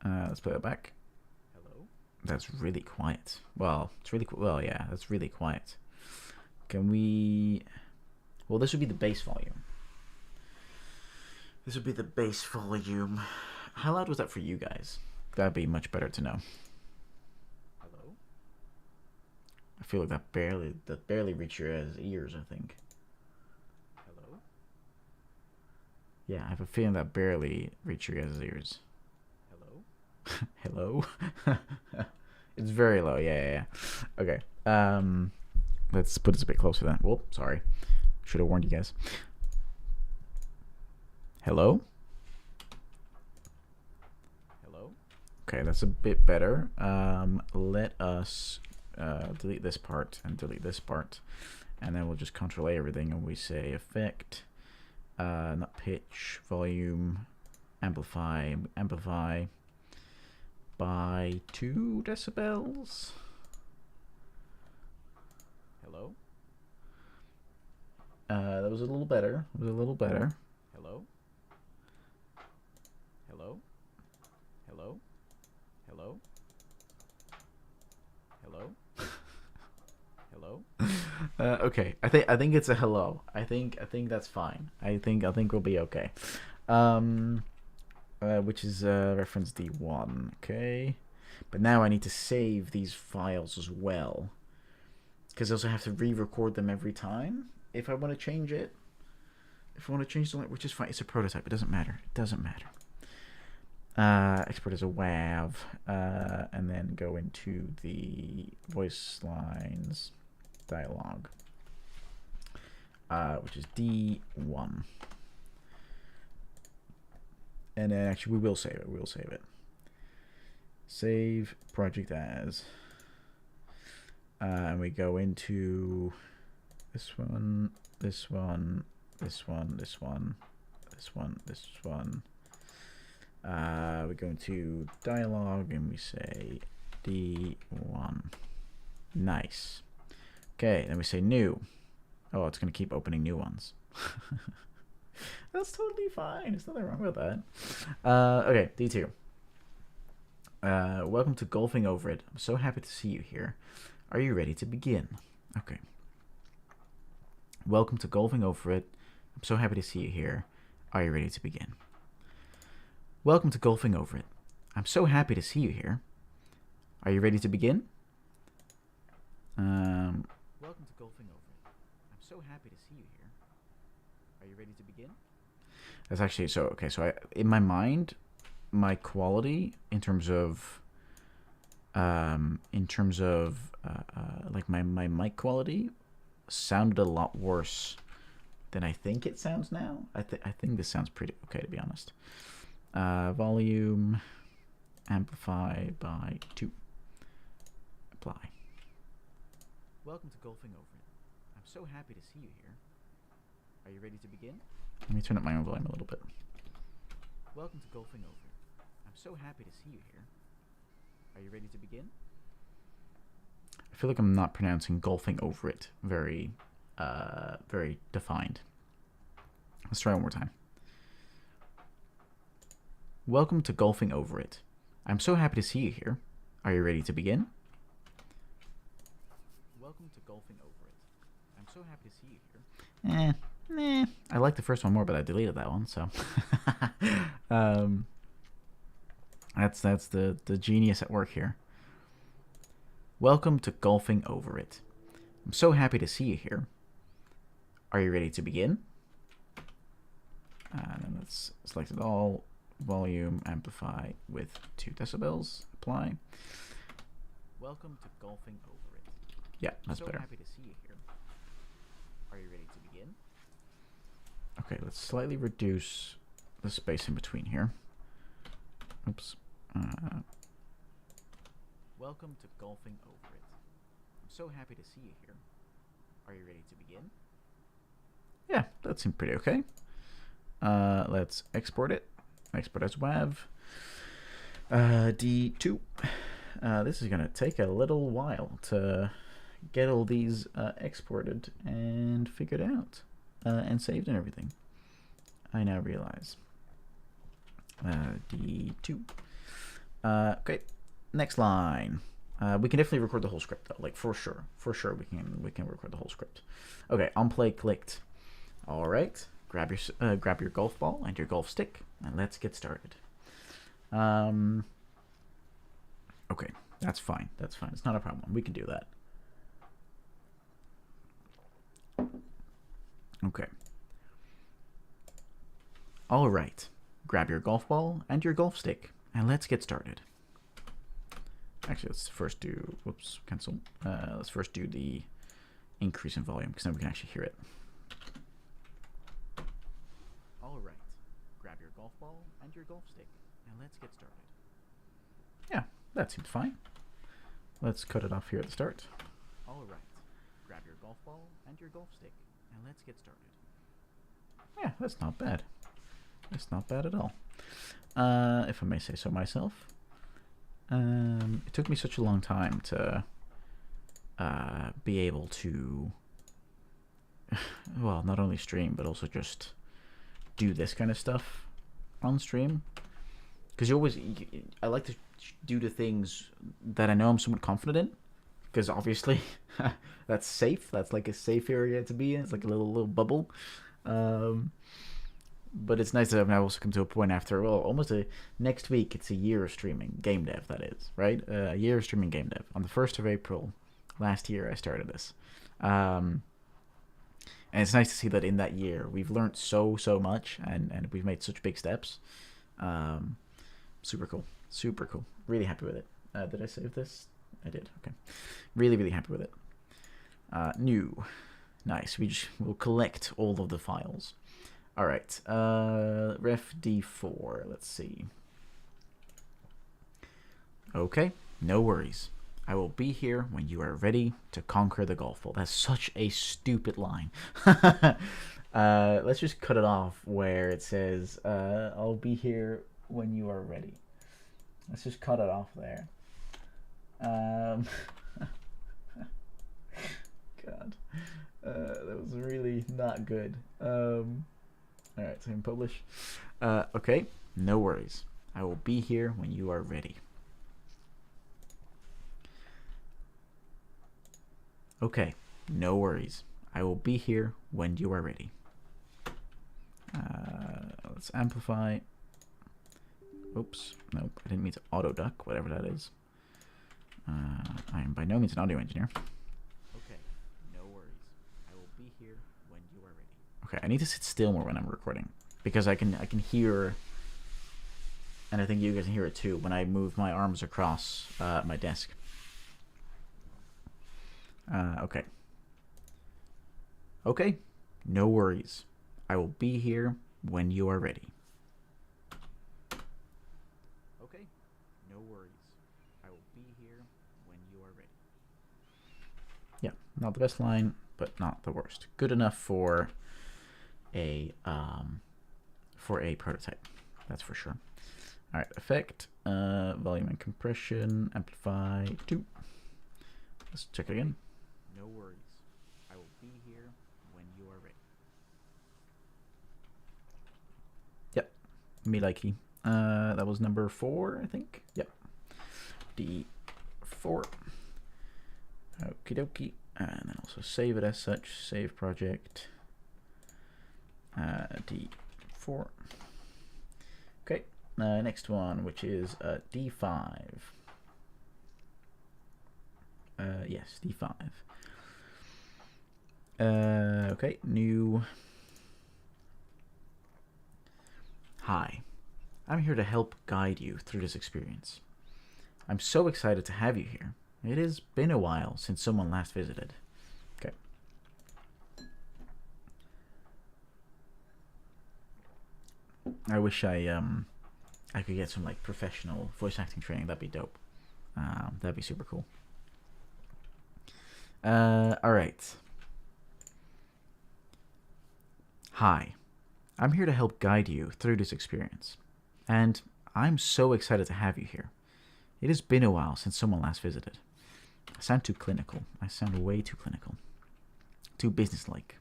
Let's play it back. Hello? That's really quiet. Well, it's really well, yeah. That's really quiet. Can we? Well, this would be the base volume. This would be the base volume. How loud was that for you guys? That'd be much better to know. Hello? I feel like that barely reached your ears, I think. Hello? Yeah, I have a feeling that barely reached your guys' ears. Hello? Hello? It's very low, yeah. Okay. Let's put this a bit closer then. Whoop, sorry. Should have warned you guys. Hello? Hello? Okay, that's a bit better. Let us delete this part and delete this part. And then we'll just control everything and we say effect, not pitch, volume, amplify by 2 decibels. Hello? That was a little better. It was a little better. Hello? Hello? Hello? Hello? Hello? Hello? Okay, I think it's a hello. I think that's fine. I think we'll be okay. Which is reference D1. Okay, but now I need to save these files as well, because I also have to re-record them every time if I want to change it. If I want to change something, which is fine. It's a prototype. It doesn't matter. It doesn't matter. Export as a WAV, and then go into the voice lines dialogue, which is D1. And then actually we will save it. We'll save it. Save project as. And we go into this one, this one, this one, this one, this one, this one. We go into dialogue and we say D1. Nice. Okay, then we say new. Oh, it's going to keep opening new ones. That's totally fine. There's nothing wrong with that. Okay, D2. Welcome to Golfing Over It. I'm so happy to see you here. Are you ready to begin? Okay. Welcome to Golfing Over It. I'm so happy to see you here. Are you ready to begin? Welcome to Golfing Over It. I'm so happy to see you here. Are you ready to begin? Welcome to Golfing Over It. I'm so happy to see you here. Are you ready to begin? That's actually so okay. So in my mind, my quality in terms of like my mic quality sounded a lot worse than I think it sounds now. I think this sounds pretty okay, to be honest. Volume, amplify by 2. Apply. Welcome to Golfing Over It. I'm so happy to see you here. Are you ready to begin? Let me turn up my own volume a little bit. Welcome to Golfing Over It. I'm so happy to see you here. Are you ready to begin? I feel like I'm not pronouncing golfing over it very defined. Let's try one more time. Welcome to Golfing Over It. I'm so happy to see you here. Are you ready to begin? Welcome to Golfing Over It. I'm so happy to see you here. I like the first one more, but I deleted that one, so that's the genius at work here. Welcome to Golfing Over It. I'm so happy to see you here. Are you ready to begin? And then let's select it all. Volume amplify with 2 decibels. Apply. Welcome to Golfing Over It. Yeah, that's better. So happy to see you here. Are you ready to begin? Okay, let's slightly reduce the space in between here. Oops. Welcome to Golfing Over It. I'm so happy to see you here. Are you ready to begin? Yeah, that seemed pretty okay. Let's export it. Export as WAV. D2. This is going to take a little while to get all these exported and figured out and saved and everything. I now realize. D2. Okay, next line. We can definitely record the whole script though, like for sure. For sure we can record the whole script. Okay, on play clicked. All right, grab your golf ball and your golf stick, and let's get started. Okay, that's fine. That's fine. It's not a problem. We can do that. Okay. All right, grab your golf ball and your golf stick, and let's get started. Actually, let's first do. Whoops, cancel. Let's first do the increase in volume because then we can actually hear it. All right, grab your golf ball and your golf stick, and let's get started. Yeah, that seems fine. Let's cut it off here at the start. All right, grab your golf ball and your golf stick, and let's get started. Yeah, that's not bad. That's not bad at all. If I may say so myself. It took me such a long time to be able to, well, not only stream, but also just do this kind of stuff on stream. Because I like to do the things that I know I'm somewhat confident in. Because obviously, that's safe. That's like a safe area to be in. It's like a little bubble. But it's nice that I've now also come to a point after, well, almost next week, it's a year of streaming game dev, that is, right? A year of streaming game dev. On the 1st of April last year, I started this. And it's nice to see that in that year, we've learned so much, and we've made such big steps. Super cool. Super cool. Really happy with it. Did I save this? I did. Okay. Really happy with it. New. Nice. We'll collect all of the files. All right, ref D4, let's see. Okay, no worries. I will be here when you are ready to conquer the golf ball. That's such a stupid line. Let's just cut it off where it says, I'll be here when you are ready. Let's just cut it off there. God, that was really not good. Alright, so I can publish. Okay, no worries. I will be here when you are ready. Okay, no worries. I will be here when you are ready. Let's amplify. Oops, nope, I didn't mean to auto duck, whatever that is. I am by no means an audio engineer. Okay, no worries. I will be here when you are ready. Okay, I need to sit still more when I'm recording because I can hear, and I think you guys can hear it too when I move my arms across my desk. Okay. Okay, no worries. I will be here when you are ready. Okay, no worries. I will be here when you are ready. Yeah, not the best line, but not the worst. Good enough for a prototype, that's for sure. All right, effect, volume and compression, amplify 2. Let's check it again. No worries. I will be here when you are ready. Yep, me likey. That was number 4, I think. Yep. D4. Okie dokie. And then also save it as such. Save project. D4. Okay, next one, which is D5. Yes, D5. Okay, new. Hi, I'm here to help guide you through this experience. I'm so excited to have you here. It has been a while since someone last visited. Okay. I wish I could get some like professional voice acting training. That'd be dope. That'd be super cool. All right. Hi, I'm here to help guide you through this experience, and I'm so excited to have you here. It has been a while since someone last visited. I sound too clinical. I sound way too clinical. Too businesslike.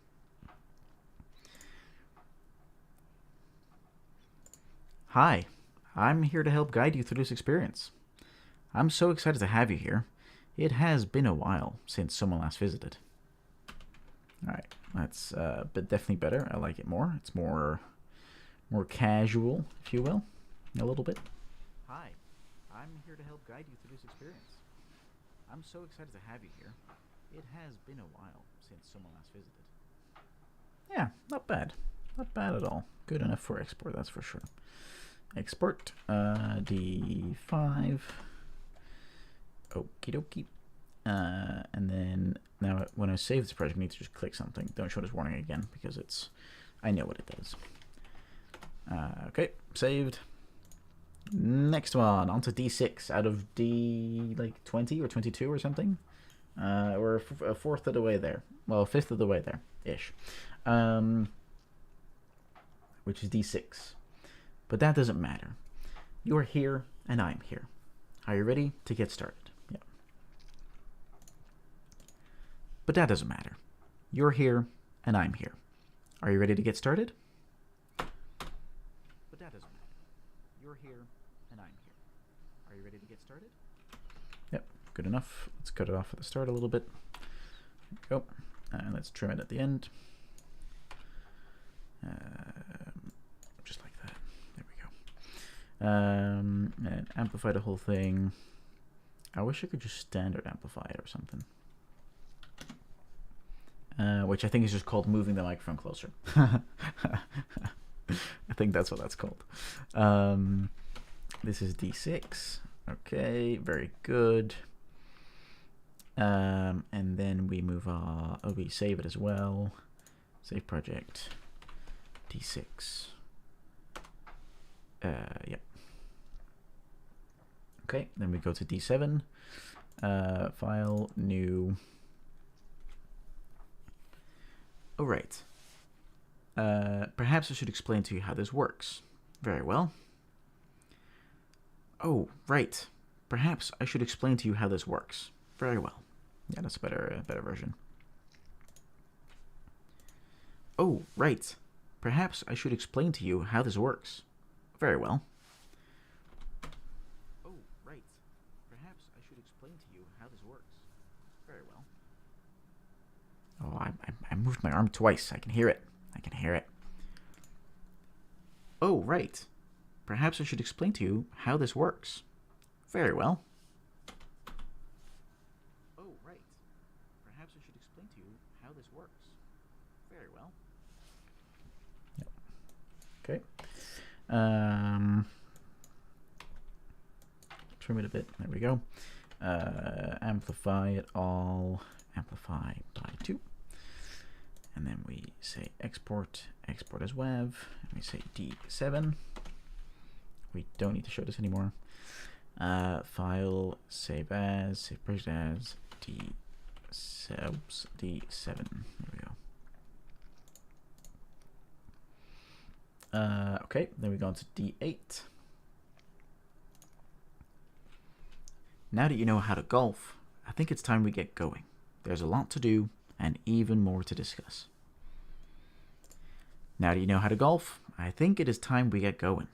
Hi, I'm here to help guide you through this experience. I'm so excited to have you here. It has been a while since someone last visited. Alright, that's but definitely better. I like it more. It's more casual, if you will. A little bit. Hi, I'm here to help guide you through this experience. I'm so excited to have you here. It has been a while since someone last visited. Yeah, not bad. Not bad at all. Good enough for export, that's for sure. Export, D5. Okie dokie. And then now when I save this project, I need to just click something. Don't show this warning again because I know what it does. Okay, saved. Next one, onto D6 out of D like 20 or 22 or something. We're a fourth of the way there. Well, a fifth of the way there ish. Which is D6. But that doesn't matter. You're here and I'm here. Are you ready to get started? Yeah. But that doesn't matter. You're here and I'm here. Are you ready to get started? But that doesn't matter. You're here and I'm here. Are you ready to get started? Yep, good enough. Let's cut it off at the start a little bit. There we go. And let's trim it at the end. Just like that. There we go. And amplify the whole thing. I wish I could just standard amplify it or something. Which I think is just called moving the microphone closer. I think that's what that's called. This is D6. Okay, very good. And then we move on. Oh, we save it as well. Save project. D6. Yep. Okay, then we go to D7. File, new. Oh, right. Perhaps I should explain to you how this works. Very well. Oh, right. Perhaps I should explain to you how this works. Very well. Yeah, that's a better version. Oh, right. Perhaps I should explain to you how this works. Very well. Oh, right. Perhaps I should explain to you how this works. Very well. Oh, I moved my arm twice. I can hear it. I can hear it. Oh, right. Perhaps I should explain to you how this works. Very well. Oh, right. Perhaps I should explain to you how this works. Very well. Yep. Okay. Trim it a bit. There we go. Amplify it all. Amplify by 2. And then we say export as WAV. And we say D7. We don't need to show this anymore. File, save as, save project as, D7. There we go. Okay, then we go on to D8. Now that you know how to golf, I think it's time we get going. There's a lot to do and even more to discuss. Now that you know how to golf, I think it is time we get going.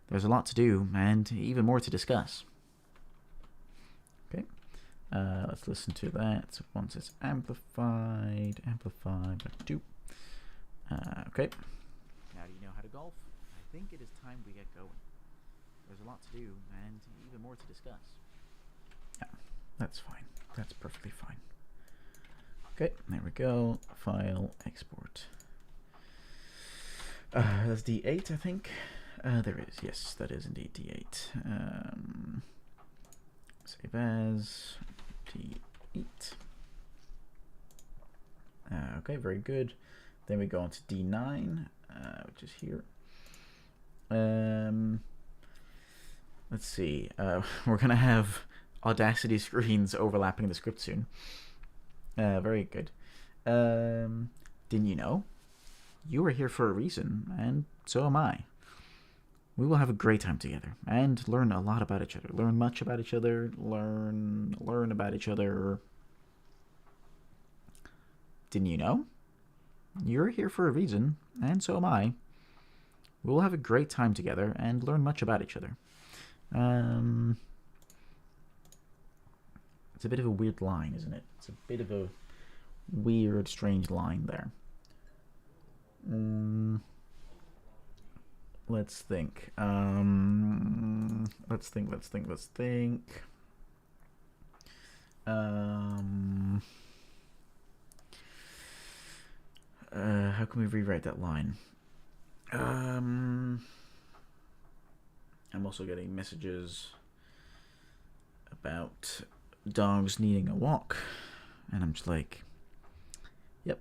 There's a lot to do and even more to discuss. Okay, let's listen to that once it's amplified by 2. Okay. Now do you know how to golf? I think it is time we get going. There's a lot to do, and even more to discuss. Yeah, that's fine. That's perfectly fine. Okay, there we go. File, export. That's D8, I think. There is. Yes, that is indeed D8. Save as D8. Okay, very good. Then we go on to D9, which is here. Let's see. We're gonna have Audacity screens overlapping the script soon. Very good. Didn't you know? You are here for a reason, and so am I. We will have a great time together and learn a lot about each other. Learn much about each other. Learn about each other. Didn't you know? You're here for a reason, and so am I. We will have a great time together and learn much about each other. It's a bit of a weird line, isn't it? It's a bit of a weird, strange line there. Let's think. Let's think. How can we rewrite that line? I'm also getting messages about dogs needing a walk, and I'm just like, yep,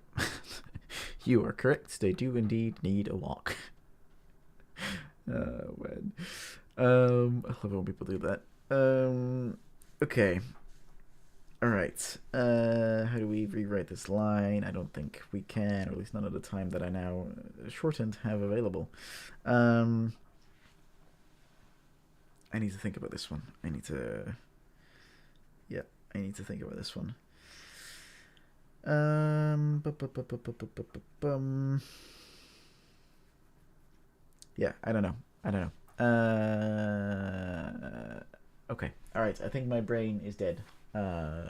you are correct. They do indeed need a walk. Man. I love it when people do that. Okay. Alright. How do we rewrite this line? I don't think we can, or at least none at the time that I now shortened have available. I need to think about this one. I need to think about this one. Yeah, I don't know. Okay. Alright, I think my brain is dead.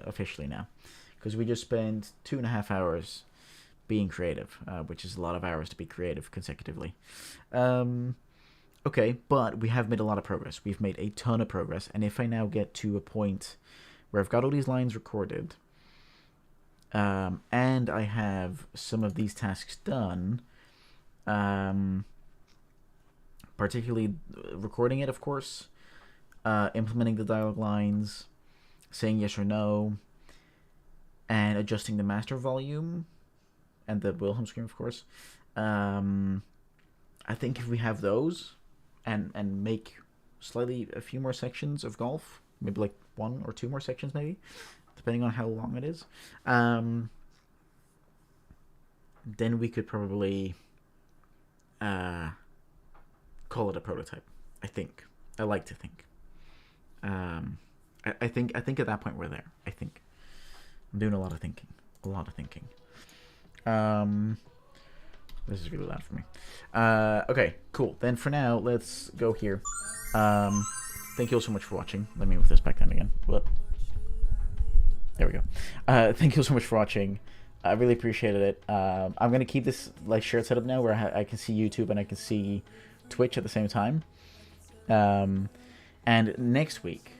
Officially now, because we just spent 2.5 hours being creative, which is a lot of hours to be creative consecutively. Okay, but we have made a lot of progress. We've made a ton of progress, and if I now get to a point where I've got all these lines recorded, and I have some of these tasks done, particularly recording it, of course, implementing the dialogue lines, saying yes or no, and adjusting the master volume and the Wilhelm scream, of course. I think if we have those and make slightly a few more sections of golf, maybe like 1 or 2 more sections, maybe, depending on how long it is, then we could probably call it a prototype. I think. I like to think. I think at that point we're there. I think I'm doing a lot of thinking. This is really loud for me. Okay, cool. Then for now, let's go here. Thank you all so much for watching. Let me move this back down again. Whoop. There we go. Thank you all so much for watching. I really appreciated it. I'm gonna keep this like shared setup now, where I can see YouTube and I can see Twitch at the same time. And next week,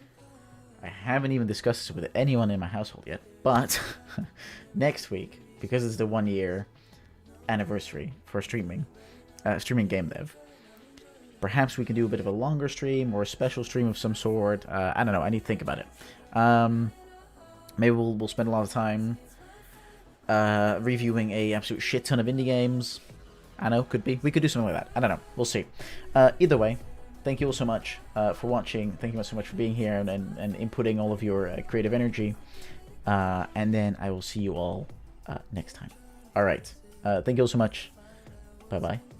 I haven't even discussed this with anyone in my household yet, but next week, because it's the 1-year anniversary for streaming game dev, perhaps we can do a bit of a longer stream or a special stream of some sort. I don't know. I need to think about it. Maybe we'll spend a lot of time reviewing a absolute shit ton of indie games. I know, could be. We could do something like that. I don't know. We'll see. Either way, thank you all so much for watching. Thank you so much for being here and inputting all of your creative energy. And then I will see you all next time. All right. Thank you all so much. Bye-bye.